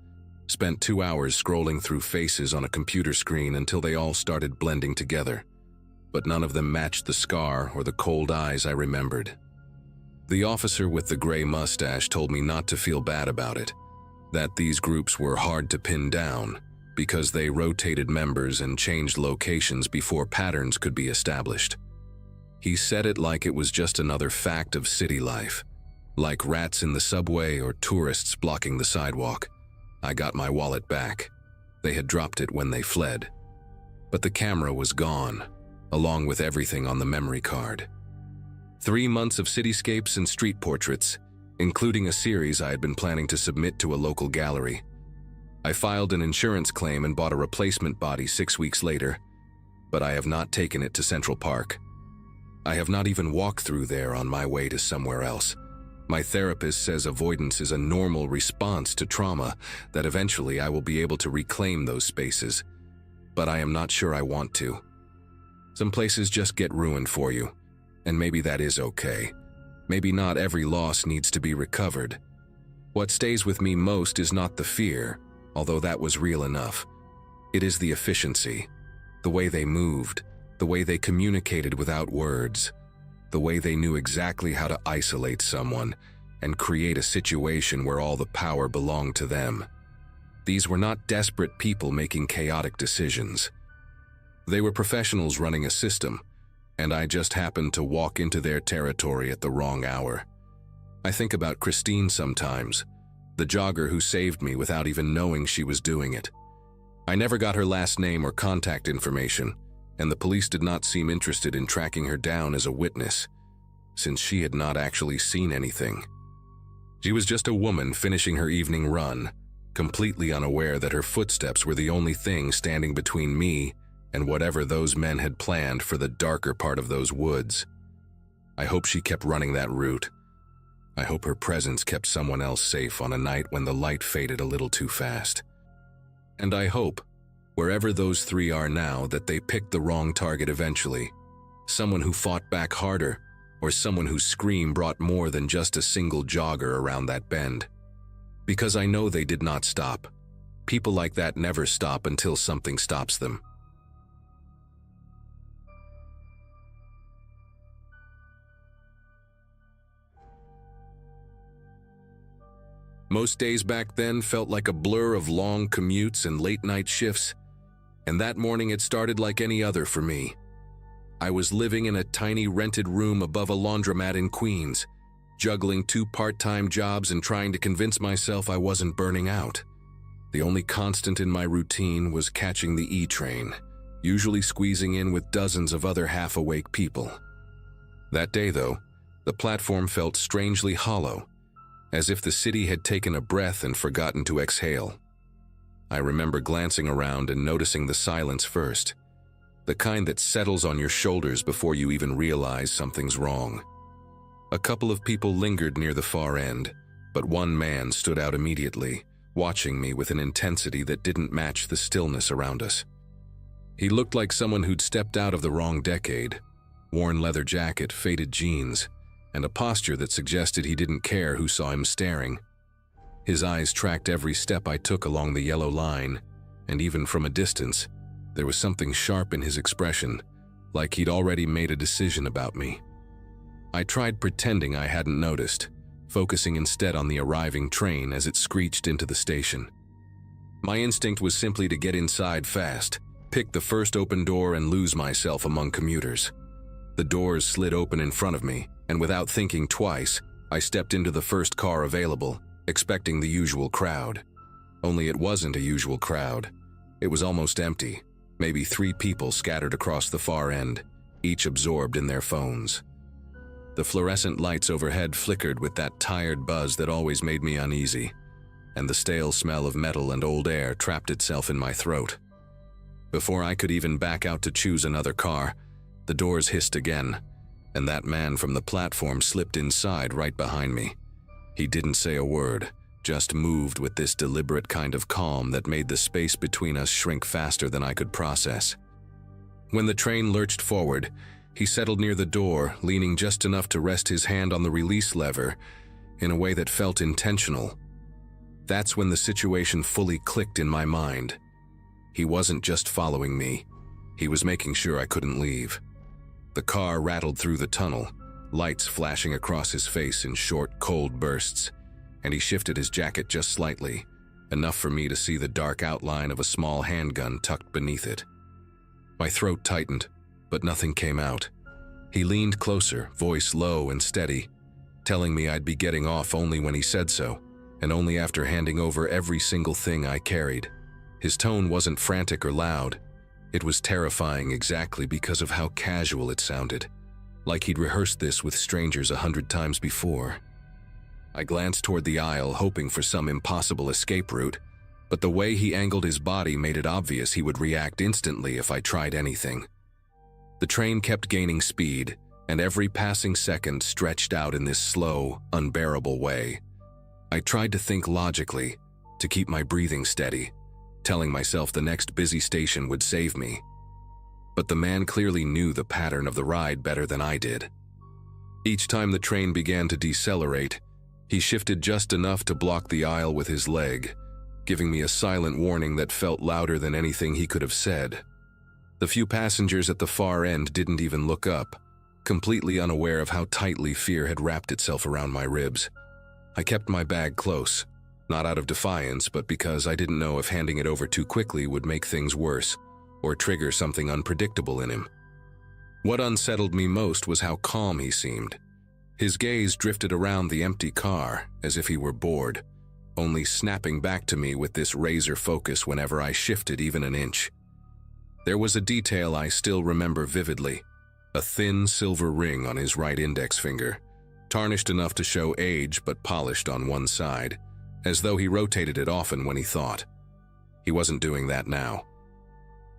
spent 2 hours scrolling through faces on a computer screen until they all started blending together, but none of them matched the scar or the cold eyes I remembered. The officer with the gray mustache told me not to feel bad about it, that these groups were hard to pin down because they rotated members and changed locations before patterns could be established. He said it like it was just another fact of city life, like rats in the subway or tourists blocking the sidewalk. I got my wallet back. They had dropped it when they fled. But the camera was gone, along with everything on the memory card. 3 months of cityscapes and street portraits, including a series I had been planning to submit to a local gallery. I filed an insurance claim and bought a replacement body 6 weeks later, but I have not taken it to Central Park. I have not even walked through there on my way to somewhere else. My therapist says avoidance is a normal response to trauma, that eventually I will be able to reclaim those spaces, but I am not sure I want to. Some places just get ruined for you, and maybe that is okay. Maybe not every loss needs to be recovered. What stays with me most is not the fear, although that was real enough. It is the efficiency, the way they moved, the way they communicated without words, the way they knew exactly how to isolate someone and create a situation where all the power belonged to them. These were not desperate people making chaotic decisions. They were professionals running a system, and I just happened to walk into their territory at the wrong hour. I think about Christine sometimes, the jogger who saved me without even knowing she was doing it. I never got her last name or contact information, and the police did not seem interested in tracking her down as a witness, since she had not actually seen anything. She was just a woman finishing her evening run, completely unaware that her footsteps were the only thing standing between me and whatever those men had planned for the darker part of those woods. I hope she kept running that route. I hope her presence kept someone else safe on a night when the light faded a little too fast. And I hope, wherever those 3 are now, that they picked the wrong target eventually. Someone who fought back harder, or someone whose scream brought more than just a single jogger around that bend. Because I know they did not stop. People like that never stop until something stops them. Most days back then felt like a blur of long commutes and late-night shifts, and that morning it started like any other for me. I was living in a tiny rented room above a laundromat in Queens, juggling 2 part-time jobs and trying to convince myself I wasn't burning out. The only constant in my routine was catching the E train, usually squeezing in with dozens of other half-awake people. That day, though, the platform felt strangely hollow, as if the city had taken a breath and forgotten to exhale. I remember glancing around and noticing the silence first, the kind that settles on your shoulders before you even realize something's wrong. A couple of people lingered near the far end, but one man stood out immediately, watching me with an intensity that didn't match the stillness around us. He looked like someone who'd stepped out of the wrong decade, worn leather jacket, faded jeans, and a posture that suggested he didn't care who saw him staring. His eyes tracked every step I took along the yellow line, and even from a distance, there was something sharp in his expression, like he'd already made a decision about me. I tried pretending I hadn't noticed, focusing instead on the arriving train as it screeched into the station. My instinct was simply to get inside fast, pick the first open door and lose myself among commuters. The doors slid open in front of me, and without thinking twice, I stepped into the first car available, expecting the usual crowd. Only it wasn't a usual crowd. It was almost empty, maybe 3 people scattered across the far end, each absorbed in their phones. The fluorescent lights overhead flickered with that tired buzz that always made me uneasy, and the stale smell of metal and old air trapped itself in my throat. Before I could even back out to choose another car, the doors hissed again, and that man from the platform slipped inside right behind me. He didn't say a word, just moved with this deliberate kind of calm that made the space between us shrink faster than I could process. When the train lurched forward, he settled near the door, leaning just enough to rest his hand on the release lever in a way that felt intentional. That's when the situation fully clicked in my mind. He wasn't just following me, he was making sure I couldn't leave. The car rattled through the tunnel, lights flashing across his face in short, cold bursts, and he shifted his jacket just slightly, enough for me to see the dark outline of a small handgun tucked beneath it. My throat tightened, but nothing came out. He leaned closer, voice low and steady, telling me I'd be getting off only when he said so, and only after handing over every single thing I carried. His tone wasn't frantic or loud. It was terrifying exactly because of how casual it sounded, like he'd rehearsed this with strangers 100 times before. I glanced toward the aisle, hoping for some impossible escape route, but the way he angled his body made it obvious he would react instantly if I tried anything. The train kept gaining speed, and every passing second stretched out in this slow, unbearable way. I tried to think logically, to keep my breathing steady, telling myself the next busy station would save me. But the man clearly knew the pattern of the ride better than I did. Each time the train began to decelerate, he shifted just enough to block the aisle with his leg, giving me a silent warning that felt louder than anything he could have said. The few passengers at the far end didn't even look up, completely unaware of how tightly fear had wrapped itself around my ribs. I kept my bag close, not out of defiance, but because I didn't know if handing it over too quickly would make things worse or trigger something unpredictable in him. What unsettled me most was how calm he seemed. His gaze drifted around the empty car as if he were bored, only snapping back to me with this razor focus whenever I shifted even an inch. There was a detail I still remember vividly, a thin silver ring on his right index finger, tarnished enough to show age but polished on one side, as though he rotated it often when he thought. He wasn't doing that now.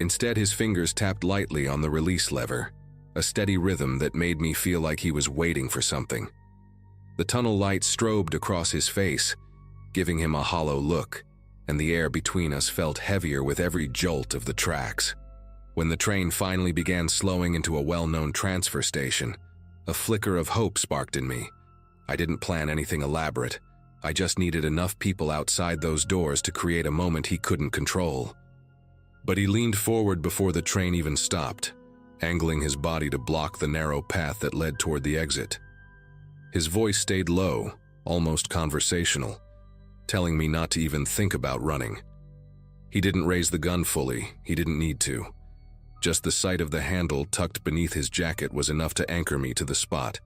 Instead, his fingers tapped lightly on the release lever, a steady rhythm that made me feel like he was waiting for something. The tunnel light strobed across his face, giving him a hollow look, and the air between us felt heavier with every jolt of the tracks. When the train finally began slowing into a well-known transfer station, a flicker of hope sparked in me. I didn't plan anything elaborate. I just needed enough people outside those doors to create a moment he couldn't control. But he leaned forward before the train even stopped, angling his body to block the narrow path that led toward the exit. His voice stayed low, almost conversational, telling me not to even think about running. He didn't raise the gun fully, he didn't need to. Just the sight of the handle tucked beneath his jacket was enough to anchor me to the spot.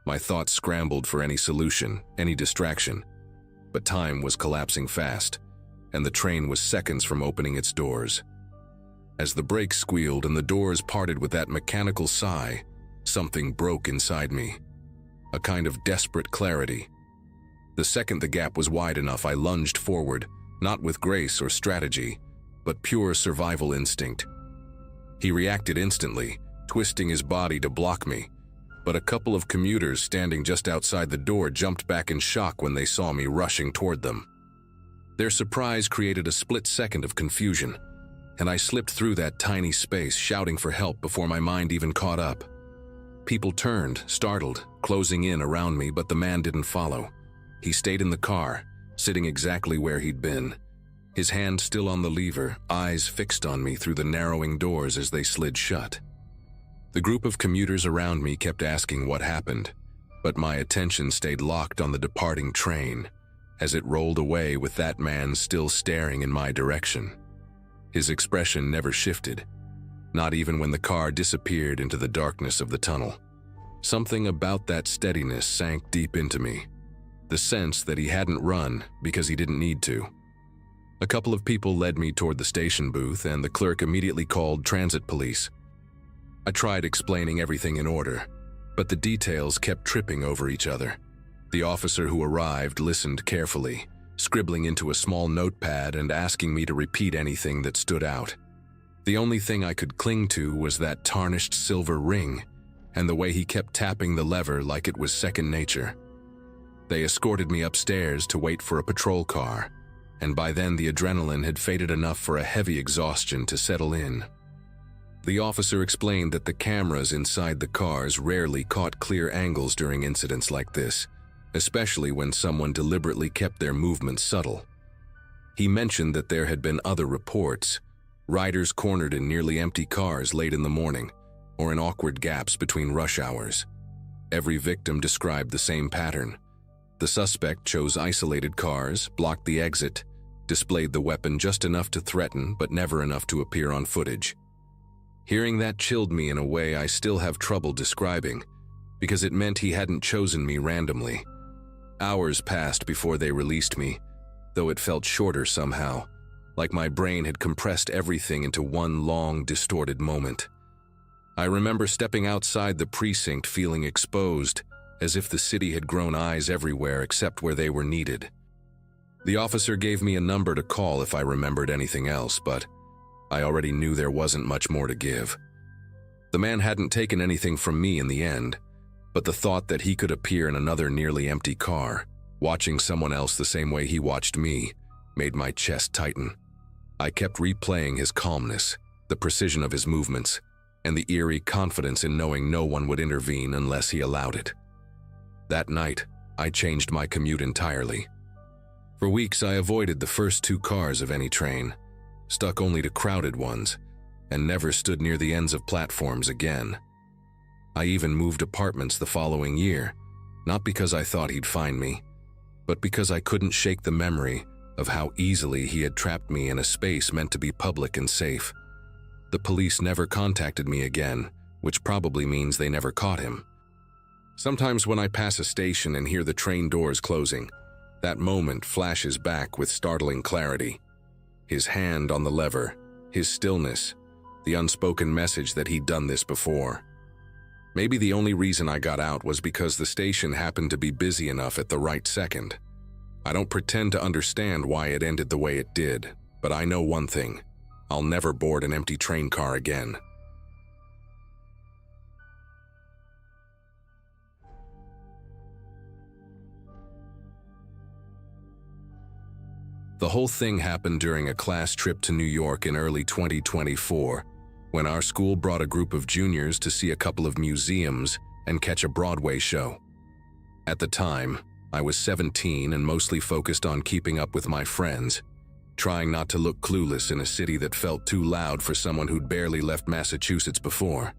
My thoughts scrambled for any solution, any distraction. But time was collapsing fast, and the train was seconds from opening its doors. As the brakes squealed and the doors parted with that mechanical sigh, something broke inside me. A kind of desperate clarity. The second the gap was wide enough, I lunged forward, not with grace or strategy, but pure survival instinct. He reacted instantly, twisting his body to block me, but a couple of commuters standing just outside the door jumped back in shock when they saw me rushing toward them. Their surprise created a split second of confusion, and I slipped through that tiny space, shouting for help before my mind even caught up. People turned, startled, closing in around me, but the man didn't follow. He stayed in the car, sitting exactly where he'd been, his hand still on the lever, eyes fixed on me through the narrowing doors as they slid shut. The group of commuters around me kept asking what happened, but my attention stayed locked on the departing train as it rolled away with that man still staring in my direction. His expression never shifted, not even when the car disappeared into the darkness of the tunnel. Something about that steadiness sank deep into me, the sense that he hadn't run because he didn't need to. A couple of people led me toward the station booth, and the clerk immediately called transit police. I tried explaining everything in order, but the details kept tripping over each other. The officer who arrived listened carefully, scribbling into a small notepad and asking me to repeat anything that stood out. The only thing I could cling to was that tarnished silver ring, and the way he kept tapping the lever like it was second nature. They escorted me upstairs to wait for a patrol car, and by then the adrenaline had faded enough for a heavy exhaustion to settle in. The officer explained that the cameras inside the cars rarely caught clear angles during incidents like this, especially when someone deliberately kept their movements subtle. He mentioned that there had been other reports, riders cornered in nearly empty cars late in the morning, or in awkward gaps between rush hours. Every victim described the same pattern. The suspect chose isolated cars, blocked the exit, displayed the weapon just enough to threaten but never enough to appear on footage. Hearing that chilled me in a way I still have trouble describing, because it meant he hadn't chosen me randomly. Hours passed before they released me, though it felt shorter somehow, like my brain had compressed everything into one long, distorted moment. I remember stepping outside the precinct feeling exposed, as if the city had grown eyes everywhere except where they were needed. The officer gave me a number to call if I remembered anything else, but I already knew there wasn't much more to give. The man hadn't taken anything from me in the end, but the thought that he could appear in another nearly empty car, watching someone else the same way he watched me, made my chest tighten. I kept replaying his calmness, the precision of his movements, and the eerie confidence in knowing no one would intervene unless he allowed it. That night, I changed my commute entirely. For weeks, I avoided the first two cars of any train, stuck only to crowded ones, and never stood near the ends of platforms again. I even moved apartments the following year, not because I thought he'd find me, but because I couldn't shake the memory of how easily he had trapped me in a space meant to be public and safe. The police never contacted me again, which probably means they never caught him. Sometimes when I pass a station and hear the train doors closing, that moment flashes back with startling clarity. His hand on the lever, his stillness, the unspoken message that he'd done this before. Maybe the only reason I got out was because the station happened to be busy enough at the right second. I don't pretend to understand why it ended the way it did, but I know one thing: I'll never board an empty train car again. The whole thing happened during a class trip to New York in early 2024, when our school brought a group of juniors to see a couple of museums and catch a Broadway show. At the time, I was 17 and mostly focused on keeping up with my friends, trying not to look clueless in a city that felt too loud for someone who'd barely left Massachusetts before.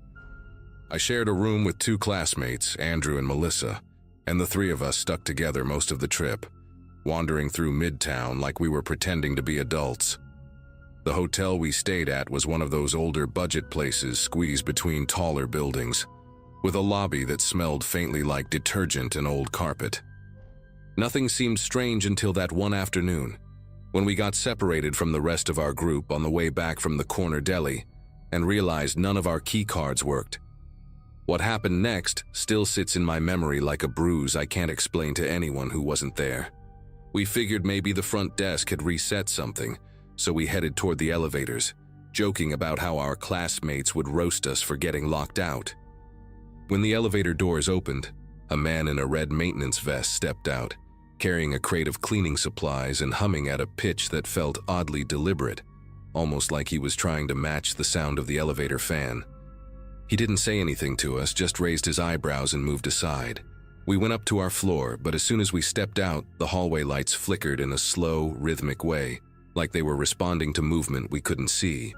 I shared a room with two classmates, Andrew and Melissa, and the three of us stuck together most of the trip, wandering through Midtown like we were pretending to be adults. The hotel we stayed at was one of those older budget places squeezed between taller buildings. with a lobby that smelled faintly like detergent and old carpet. Nothing seemed strange until that one afternoon, when we got separated from the rest of our group on the way back from the corner deli and realized none of our key cards worked. What happened next still sits in my memory like a bruise I can't explain to anyone who wasn't there. We figured maybe the front desk had reset something, so we headed toward the elevators, joking about how our classmates would roast us for getting locked out. When the elevator doors opened, a man in a red maintenance vest stepped out, carrying a crate of cleaning supplies and humming at a pitch that felt oddly deliberate, almost like he was trying to match the sound of the elevator fan. He didn't say anything to us, just raised his eyebrows and moved aside. We went up to our floor, but as soon as we stepped out, the hallway lights flickered in a slow, rhythmic way, like they were responding to movement we couldn't see.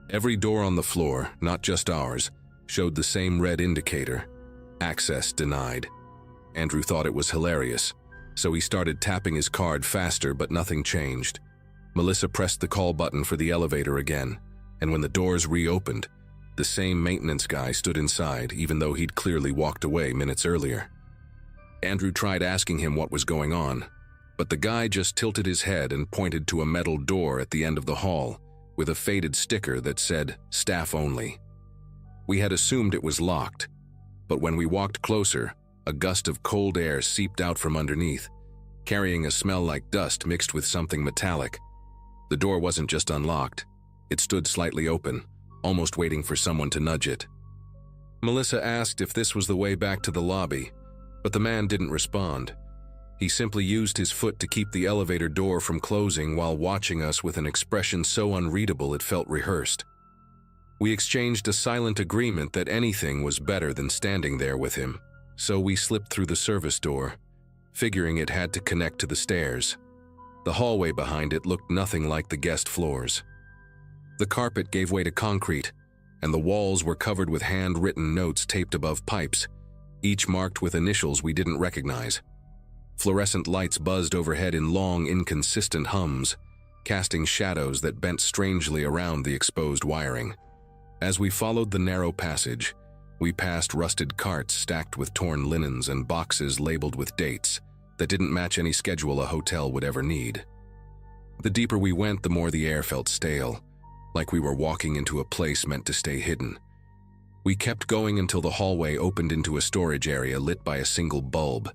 Every door on the floor, not just ours, showed the same red indicator: access denied. Andrew thought it was hilarious, so he started tapping his card faster, but nothing changed. Melissa pressed the call button for the elevator again, and when the doors reopened, the same maintenance guy stood inside, even though he'd clearly walked away minutes earlier. Andrew tried asking him what was going on, but the guy just tilted his head and pointed to a metal door at the end of the hall with a faded sticker that said, "Staff only." We had assumed it was locked, but when we walked closer, a gust of cold air seeped out from underneath, carrying a smell like dust mixed with something metallic. The door wasn't just unlocked, it stood slightly open, almost waiting for someone to nudge it. Melissa asked if this was the way back to the lobby, but the man didn't respond. He simply used his foot to keep the elevator door from closing while watching us with an expression so unreadable it felt rehearsed. We exchanged a silent agreement that anything was better than standing there with him, so we slipped through the service door, figuring it had to connect to the stairs. The hallway behind it looked nothing like the guest floors. The carpet gave way to concrete, and the walls were covered with handwritten notes taped above pipes, each marked with initials we didn't recognize. Fluorescent lights buzzed overhead in long, inconsistent hums, casting shadows that bent strangely around the exposed wiring. As we followed the narrow passage, we passed rusted carts stacked with torn linens and boxes labeled with dates that didn't match any schedule a hotel would ever need. The deeper we went, the more the air felt stale, like we were walking into a place meant to stay hidden. We kept going until the hallway opened into a storage area lit by a single bulb,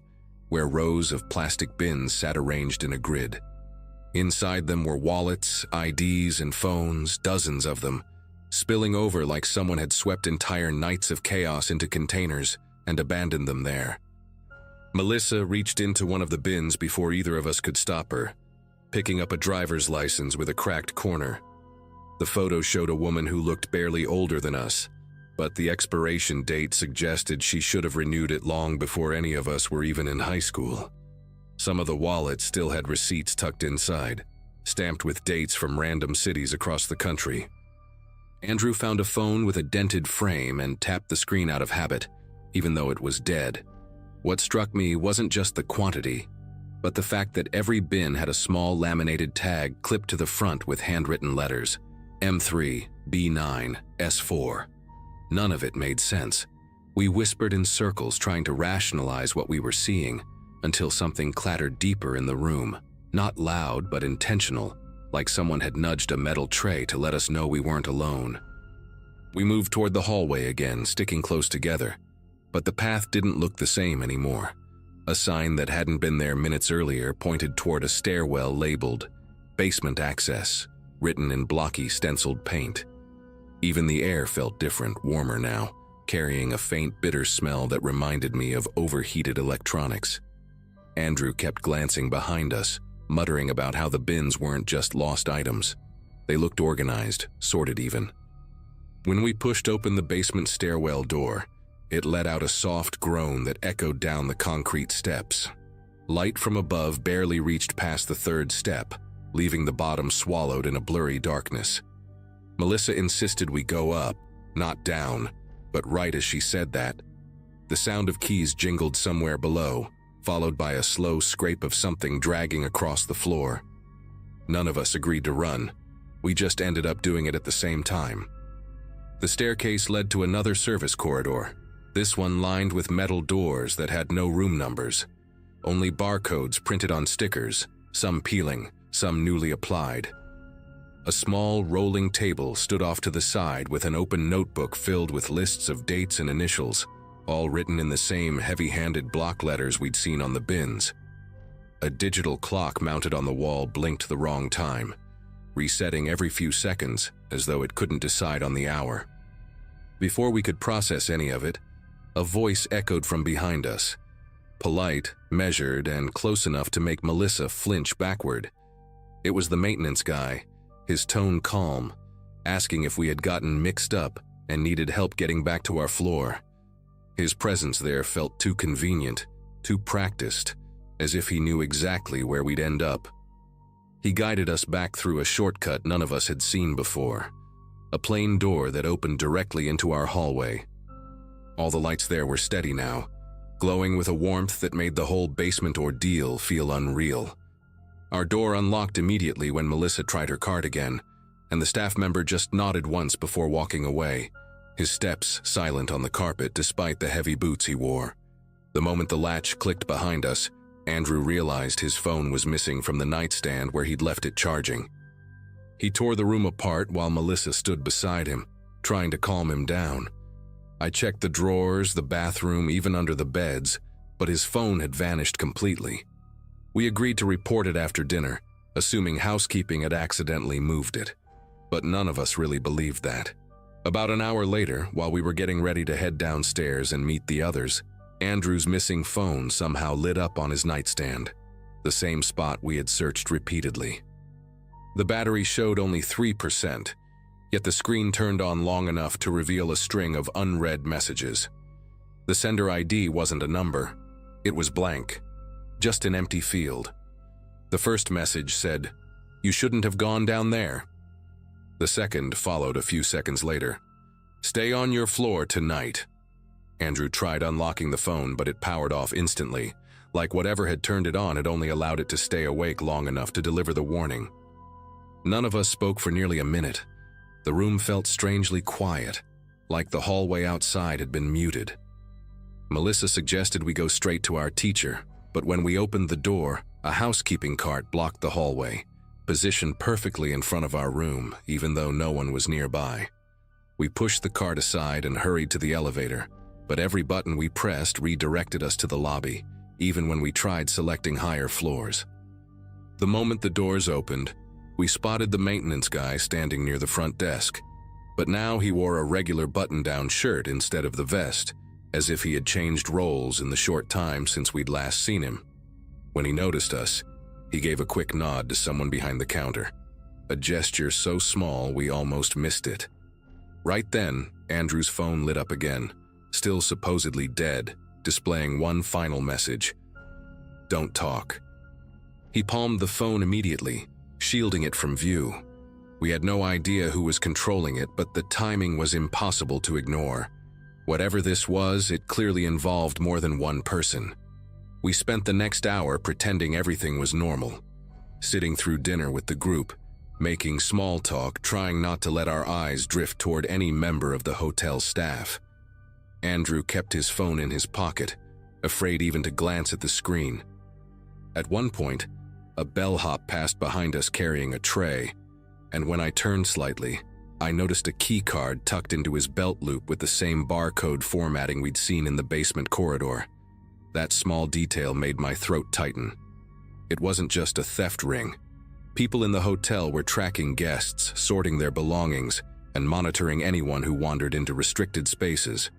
where rows of plastic bins sat arranged in a grid. Inside them were wallets, IDs, and phones, dozens of them, spilling over like someone had swept entire nights of chaos into containers and abandoned them there. Melissa reached into one of the bins before either of us could stop her, picking up a driver's license with a cracked corner. The photo showed a woman who looked barely older than us, but the expiration date suggested she should have renewed it long before any of us were even in high school. Some of the wallets still had receipts tucked inside, stamped with dates from random cities across the country. Andrew found a phone with a dented frame and tapped the screen out of habit, even though it was dead. What struck me wasn't just the quantity, but the fact that every bin had a small laminated tag clipped to the front with handwritten letters: M3, B9, S4. None of it made sense. We whispered in circles trying to rationalize what we were seeing until something clattered deeper in the room. Not loud, but intentional, like someone had nudged a metal tray to let us know we weren't alone. We moved toward the hallway again, sticking close together, but the path didn't look the same anymore. A sign that hadn't been there minutes earlier pointed toward a stairwell labeled "Basement Access," written in blocky stenciled paint. Even the air felt different, warmer now, carrying a faint bitter smell that reminded me of overheated electronics. Andrew kept glancing behind us, muttering about how the bins weren't just lost items. They looked organized, sorted even. When we pushed open the basement stairwell door, it let out a soft groan that echoed down the concrete steps. Light from above barely reached past the third step, leaving the bottom swallowed in a blurry darkness. Melissa insisted we go up, not down, but right as she said that, the sound of keys jingled somewhere below, followed by a slow scrape of something dragging across the floor. None of us agreed to run. We just ended up doing it at the same time. The staircase led to another service corridor, This one lined with metal doors that had no room numbers, only barcodes printed on stickers, some peeling, some newly applied. A small rolling table stood off to the side with an open notebook filled with lists of dates and initials, all written in the same heavy-handed block letters we'd seen on the bins. A digital clock mounted on the wall blinked the wrong time, resetting every few seconds as though it couldn't decide on the hour. Before we could process any of it, a voice echoed from behind us, polite, measured, and close enough to make Melissa flinch backward. It was the maintenance guy, his tone calm, asking if we had gotten mixed up and needed help getting back to our floor. His presence there felt too convenient, too practiced, as if he knew exactly where we'd end up. He guided us back through a shortcut none of us had seen before, a plain door that opened directly into our hallway. All the lights there were steady now, glowing with a warmth that made the whole basement ordeal feel unreal. Our door unlocked immediately when Melissa tried her card again, and the staff member just nodded once before walking away, his steps silent on the carpet despite the heavy boots he wore. The moment the latch clicked behind us, Andrew realized his phone was missing from the nightstand where he'd left it charging. He tore the room apart while Melissa stood beside him, trying to calm him down. I checked the drawers, the bathroom, even under the beds, but his phone had vanished completely. We agreed to report it after dinner, assuming housekeeping had accidentally moved it. But none of us really believed that. About an hour later, while we were getting ready to head downstairs and meet the others, Andrew's missing phone somehow lit up on his nightstand, the same spot we had searched repeatedly. The battery showed only 3%, yet the screen turned on long enough to reveal a string of unread messages. The sender ID wasn't a number, it was blank, just an empty field. The first message said, "You shouldn't have gone down there." The second followed a few seconds later. "Stay on your floor tonight." Andrew tried unlocking the phone, but it powered off instantly, like whatever had turned it on had only allowed it to stay awake long enough to deliver the warning. None of us spoke for nearly a minute. The room felt strangely quiet, like the hallway outside had been muted. Melissa suggested we go straight to our teacher, but when we opened the door, a housekeeping cart blocked the hallway, positioned perfectly in front of our room, even though no one was nearby. We pushed the cart aside and hurried to the elevator, but every button we pressed redirected us to the lobby, even when we tried selecting higher floors. The moment the doors opened, we spotted the maintenance guy standing near the front desk, but now he wore a regular button-down shirt instead of the vest, as if he had changed roles in the short time since we'd last seen him. When he noticed us, he gave a quick nod to someone behind the counter, a gesture so small we almost missed it. Right then, Andrew's phone lit up again, still supposedly dead, displaying one final message: "Don't talk." He palmed the phone immediately, shielding it from view. We had no idea who was controlling it, but the timing was impossible to ignore. Whatever this was, it clearly involved more than one person. We spent the next hour pretending everything was normal, sitting through dinner with the group, making small talk, trying not to let our eyes drift toward any member of the hotel staff. Andrew kept his phone in his pocket, afraid even to glance at the screen. At one point, a bellhop passed behind us carrying a tray, and when I turned slightly, I noticed a key card tucked into his belt loop with the same barcode formatting we'd seen in the basement corridor. That small detail made my throat tighten. It wasn't just a theft ring. People in the hotel were tracking guests, sorting their belongings, and monitoring anyone who wandered into restricted spaces.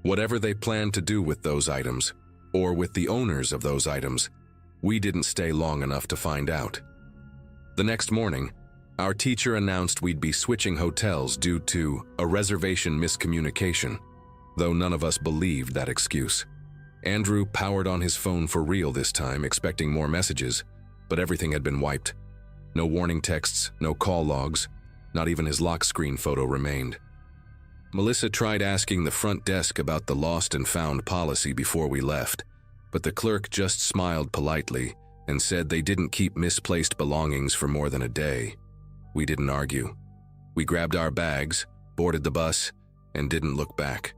Whatever they planned to do with those items, or with the owners of those items, we didn't stay long enough to find out. The next morning, our teacher announced we'd be switching hotels due to a reservation miscommunication, though none of us believed that excuse. Andrew powered on his phone for real this time, expecting more messages, but everything had been wiped. No warning texts, no call logs, not even his lock screen photo remained. Melissa tried asking the front desk about the lost and found policy before we left, but the clerk just smiled politely and said they didn't keep misplaced belongings for more than a day. We didn't argue. We grabbed our bags, boarded the bus, and didn't look back.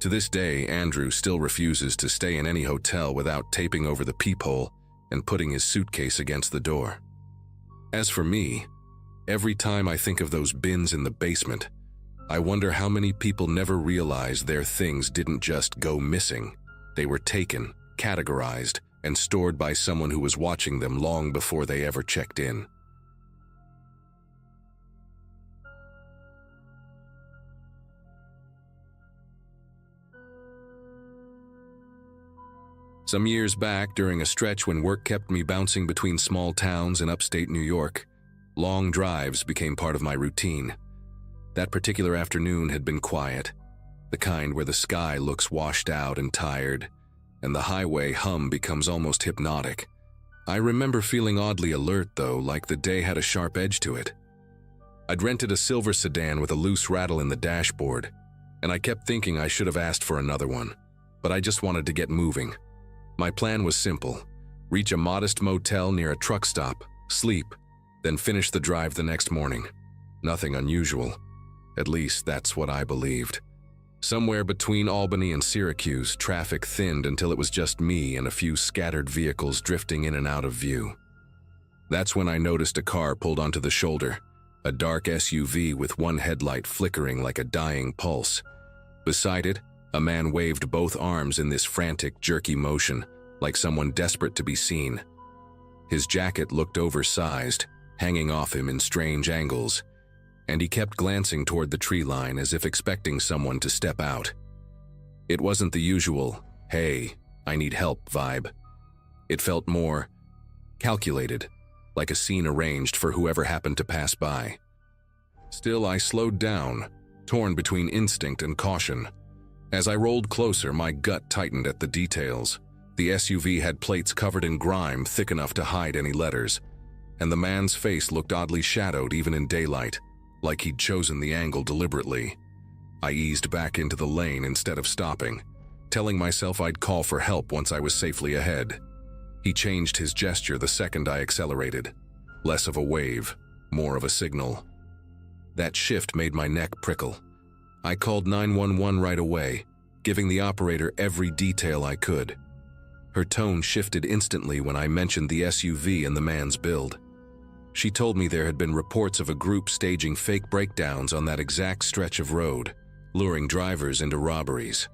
To this day, Andrew still refuses to stay in any hotel without taping over the peephole and putting his suitcase against the door. As for me, every time I think of those bins in the basement, I wonder how many people never realized their things didn't just go missing. They were taken, categorized, and stored by someone who was watching them long before they ever checked in. Some years back, during a stretch when work kept me bouncing between small towns in upstate New York, long drives became part of my routine. That particular afternoon had been quiet, the kind where the sky looks washed out and tired, and the highway hum becomes almost hypnotic. I remember feeling oddly alert, though, like the day had a sharp edge to it. I'd rented a silver sedan with a loose rattle in the dashboard, and I kept thinking I should have asked for another one, but I just wanted to get moving. My plan was simple: reach a modest motel near a truck stop, sleep, then finish the drive the next morning. Nothing unusual. At least that's what I believed. Somewhere between Albany and Syracuse, traffic thinned until it was just me and a few scattered vehicles drifting in and out of view. That's when I noticed a car pulled onto the shoulder, a dark SUV with one headlight flickering like a dying pulse. Beside it, a man waved both arms in this frantic, jerky motion, like someone desperate to be seen. His jacket looked oversized, hanging off him in strange angles, and he kept glancing toward the tree line as if expecting someone to step out. It wasn't the usual, "Hey, I need help" vibe. It felt more calculated, like a scene arranged for whoever happened to pass by. Still, I slowed down, torn between instinct and caution. As I rolled closer, my gut tightened at the details. The SUV had plates covered in grime thick enough to hide any letters, and the man's face looked oddly shadowed even in daylight, like he'd chosen the angle deliberately. I eased back into the lane instead of stopping, telling myself I'd call for help once I was safely ahead. He changed his gesture the second I accelerated. Less of a wave, more of a signal. That shift made my neck prickle. I called 911 right away, giving the operator every detail I could. Her tone shifted instantly when I mentioned the SUV and the man's build. She told me there had been reports of a group staging fake breakdowns on that exact stretch of road, luring drivers into robberies.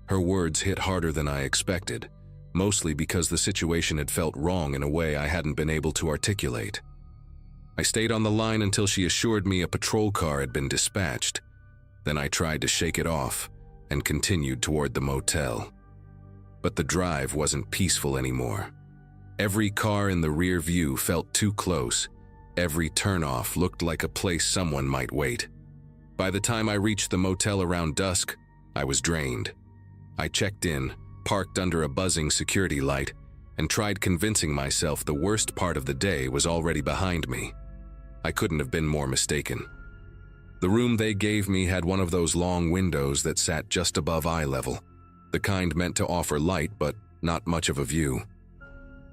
Her words hit harder than I expected, mostly because the situation had felt wrong in a way I hadn't been able to articulate. I stayed on the line until she assured me a patrol car had been dispatched. Then I tried to shake it off and continued toward the motel. But the drive wasn't peaceful anymore. Every car in the rear view felt too close. Every turnoff looked like a place someone might wait. By the time I reached the motel around dusk, I was drained. I checked in, parked under a buzzing security light, and tried convincing myself the worst part of the day was already behind me. I couldn't have been more mistaken. The room they gave me had one of those long windows that sat just above eye level, the kind meant to offer light but not much of a view.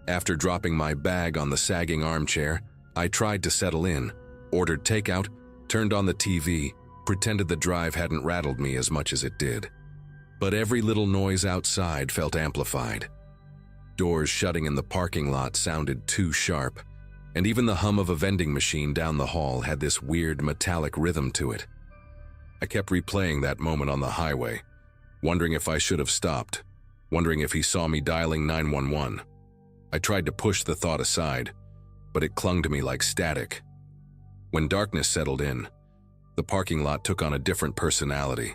After dropping my bag on the sagging armchair, I tried to settle in, ordered takeout, turned on the TV, pretended the drive hadn't rattled me as much as it did. But every little noise outside felt amplified. Doors shutting in the parking lot sounded too sharp, and even the hum of a vending machine down the hall had this weird metallic rhythm to it. I kept replaying that moment on the highway, wondering if I should have stopped, wondering if he saw me dialing 911. I tried to push the thought aside, but it clung to me like static. When darkness settled in, the parking lot took on a different personality.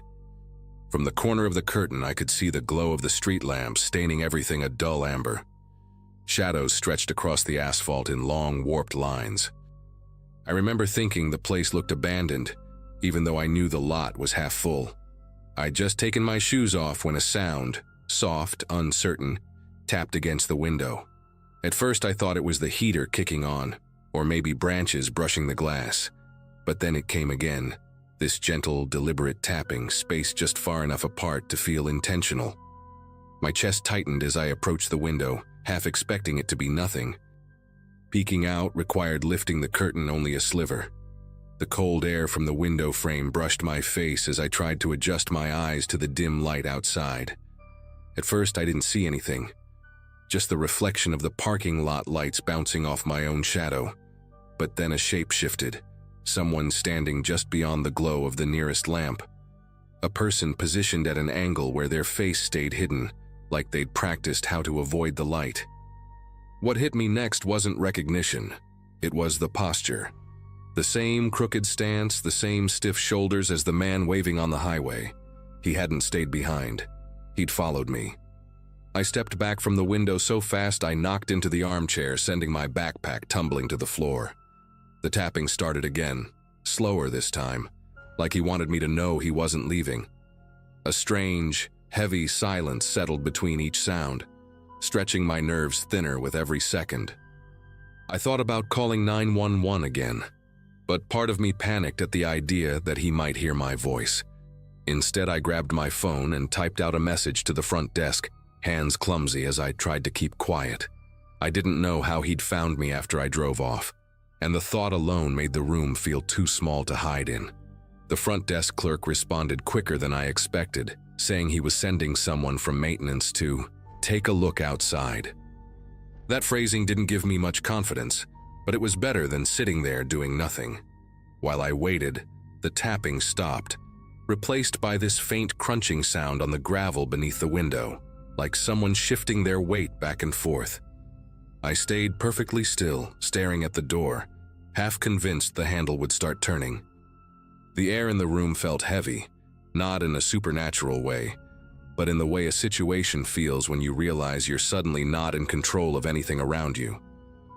From the corner of the curtain, I could see the glow of the street lamps staining everything a dull amber. Shadows stretched across the asphalt in long, warped lines. I remember thinking the place looked abandoned, even though I knew the lot was half full. I'd just taken my shoes off when a sound, soft, uncertain, tapped against the window. At first I thought it was the heater kicking on, or maybe branches brushing the glass. But then it came again, this gentle, deliberate tapping, spaced just far enough apart to feel intentional. My chest tightened as I approached the window, half expecting it to be nothing. Peeking out required lifting the curtain only a sliver. The cold air from the window frame brushed my face as I tried to adjust my eyes to the dim light outside. At first, I didn't see anything, just the reflection of the parking lot lights bouncing off my own shadow. But then a shape shifted, someone standing just beyond the glow of the nearest lamp. A person positioned at an angle where their face stayed hidden, like they'd practiced how to avoid the light. What hit me next wasn't recognition, it was the posture. The same crooked stance, the same stiff shoulders as the man waving on the highway. He hadn't stayed behind. He'd followed me. I stepped back from the window so fast I knocked into the armchair, sending my backpack tumbling to the floor. The tapping started again, slower this time, like he wanted me to know he wasn't leaving. A strange, heavy silence settled between each sound, stretching my nerves thinner with every second. I thought about calling 911 again, but part of me panicked at the idea that he might hear my voice. Instead, I grabbed my phone and typed out a message to the front desk, hands clumsy as I tried to keep quiet. I didn't know how he'd found me after I drove off, and the thought alone made the room feel too small to hide in. The front desk clerk responded quicker than I expected, saying he was sending someone from maintenance to take a look outside. That phrasing didn't give me much confidence, but it was better than sitting there doing nothing. While I waited, the tapping stopped, replaced by this faint crunching sound on the gravel beneath the window, like someone shifting their weight back and forth. I stayed perfectly still, staring at the door, half convinced the handle would start turning. The air in the room felt heavy, not in a supernatural way, but in the way a situation feels when you realize you're suddenly not in control of anything around you.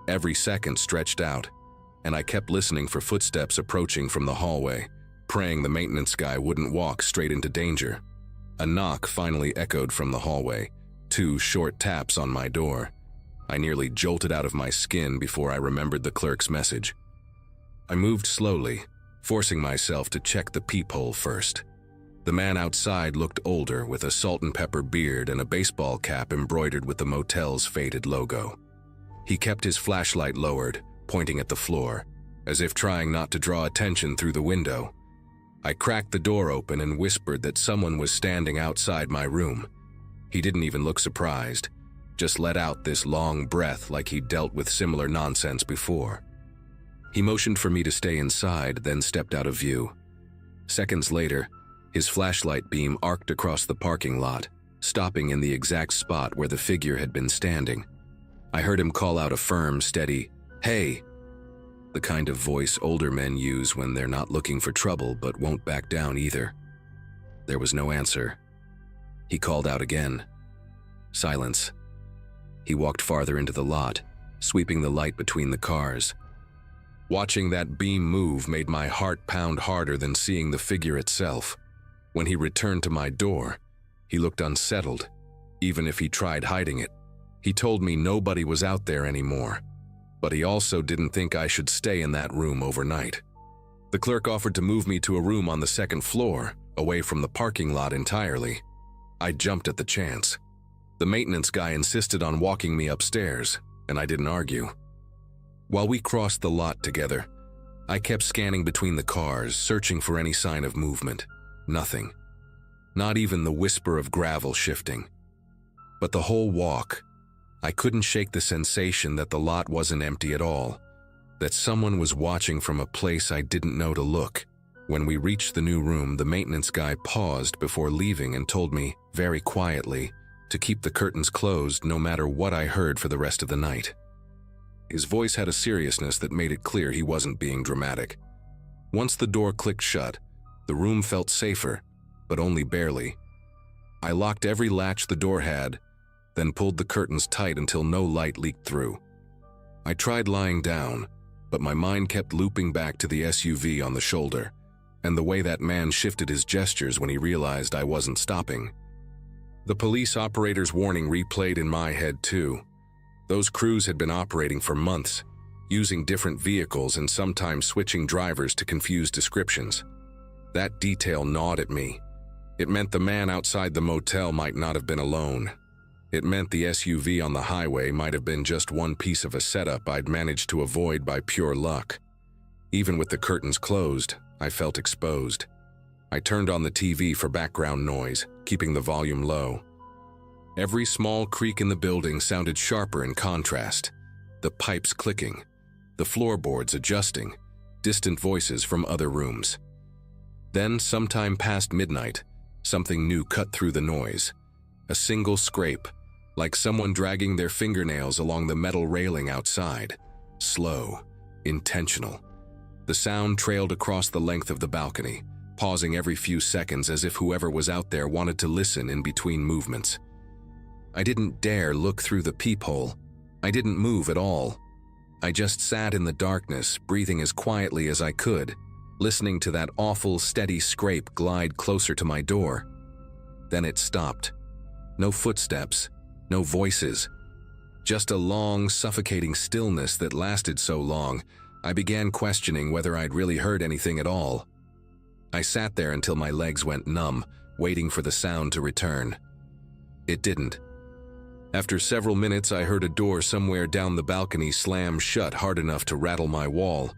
Every second stretched out, and I kept listening for footsteps approaching from the hallway, praying the maintenance guy wouldn't walk straight into danger. A knock finally echoed from the hallway, 2 short taps on my door. I nearly jolted out of my skin before I remembered the clerk's message. I moved slowly, forcing myself to check the peephole first. The man outside looked older, with a salt and pepper beard and a baseball cap embroidered with the motel's faded logo. He kept his flashlight lowered, pointing at the floor, as if trying not to draw attention through the window. I cracked the door open and whispered that someone was standing outside my room. He didn't even look surprised, just let out this long breath like he'd dealt with similar nonsense before. He motioned for me to stay inside, then stepped out of view. Seconds later, his flashlight beam arced across the parking lot, stopping in the exact spot where the figure had been standing. I heard him call out a firm, steady, "Hey!" The kind of voice older men use when they're not looking for trouble but won't back down either. There was no answer. He called out again. Silence. He walked farther into the lot, sweeping the light between the cars. Watching that beam move made my heart pound harder than seeing the figure itself. When he returned to my door, he looked unsettled, even if he tried hiding it. He told me nobody was out there anymore, but he also didn't think I should stay in that room overnight. The clerk offered to move me to a room on the 2nd floor, away from the parking lot entirely. I jumped at the chance. The maintenance guy insisted on walking me upstairs, and I didn't argue. While we crossed the lot together, I kept scanning between the cars, searching for any sign of movement. Nothing. Not even the whisper of gravel shifting. But the whole walk, I couldn't shake the sensation that the lot wasn't empty at all, that someone was watching from a place I didn't know to look. When we reached the new room, the maintenance guy paused before leaving and told me, very quietly, to keep the curtains closed no matter what I heard for the rest of the night. His voice had a seriousness that made it clear he wasn't being dramatic. Once the door clicked shut, the room felt safer, but only barely. I locked every latch the door had, then pulled the curtains tight until no light leaked through. I tried lying down, but my mind kept looping back to the SUV on the shoulder, and the way that man shifted his gestures when he realized I wasn't stopping. The police operator's warning replayed in my head too. Those crews had been operating for months, using different vehicles and sometimes switching drivers to confuse descriptions. That detail gnawed at me. It meant the man outside the motel might not have been alone. It meant the SUV on the highway might have been just one piece of a setup I'd managed to avoid by pure luck. Even with the curtains closed, I felt exposed. I turned on the TV for background noise, keeping the volume low. Every small creak in the building sounded sharper in contrast. The pipes clicking, the floorboards adjusting, distant voices from other rooms. Then, sometime past midnight, something new cut through the noise. A single scrape, like someone dragging their fingernails along the metal railing outside. Slow, intentional. The sound trailed across the length of the balcony, pausing every few seconds as if whoever was out there wanted to listen in between movements. I didn't dare look through the peephole. I didn't move at all. I just sat in the darkness, breathing as quietly as I could, listening to that awful, steady scrape glide closer to my door. Then it stopped. No footsteps, no voices. Just a long, suffocating stillness that lasted so long, I began questioning whether I'd really heard anything at all. I sat there until my legs went numb, waiting for the sound to return. It didn't. After several minutes, I heard a door somewhere down the balcony slam shut hard enough to rattle my wall.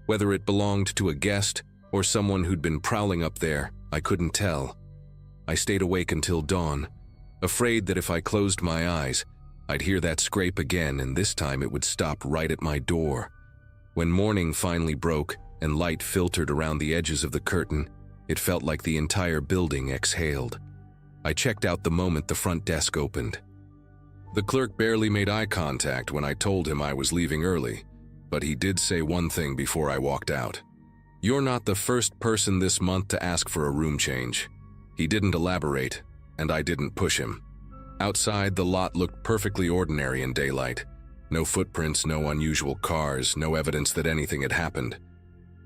Whether it belonged to a guest or someone who'd been prowling up there, I couldn't tell. I stayed awake until dawn, afraid that if I closed my eyes, I'd hear that scrape again, and this time it would stop right at my door. When morning finally broke and light filtered around the edges of the curtain, it felt like the entire building exhaled. I checked out the moment the front desk opened. The clerk barely made eye contact when I told him I was leaving early, but he did say one thing before I walked out. "You're not the first person this month to ask for a room change." He didn't elaborate, and I didn't push him. Outside, the lot looked perfectly ordinary in daylight. No footprints, no unusual cars, no evidence that anything had happened.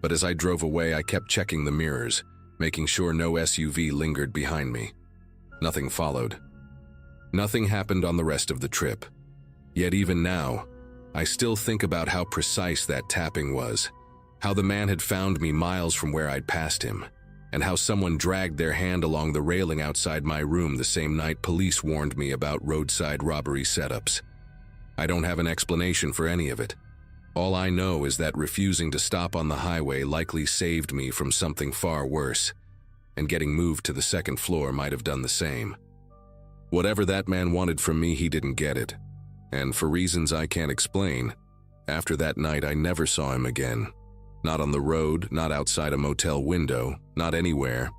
But as I drove away, I kept checking the mirrors, making sure no SUV lingered behind me. Nothing followed. Nothing happened on the rest of the trip. Yet even now, I still think about how precise that tapping was, how the man had found me miles from where I'd passed him, and how someone dragged their hand along the railing outside my room the same night police warned me about roadside robbery setups. I don't have an explanation for any of it. All I know is that refusing to stop on the highway likely saved me from something far worse, and getting moved to the second floor might have done the same. Whatever that man wanted from me, he didn't get it. And for reasons I can't explain, after that night I never saw him again. Not on the road, not outside a motel window, not anywhere,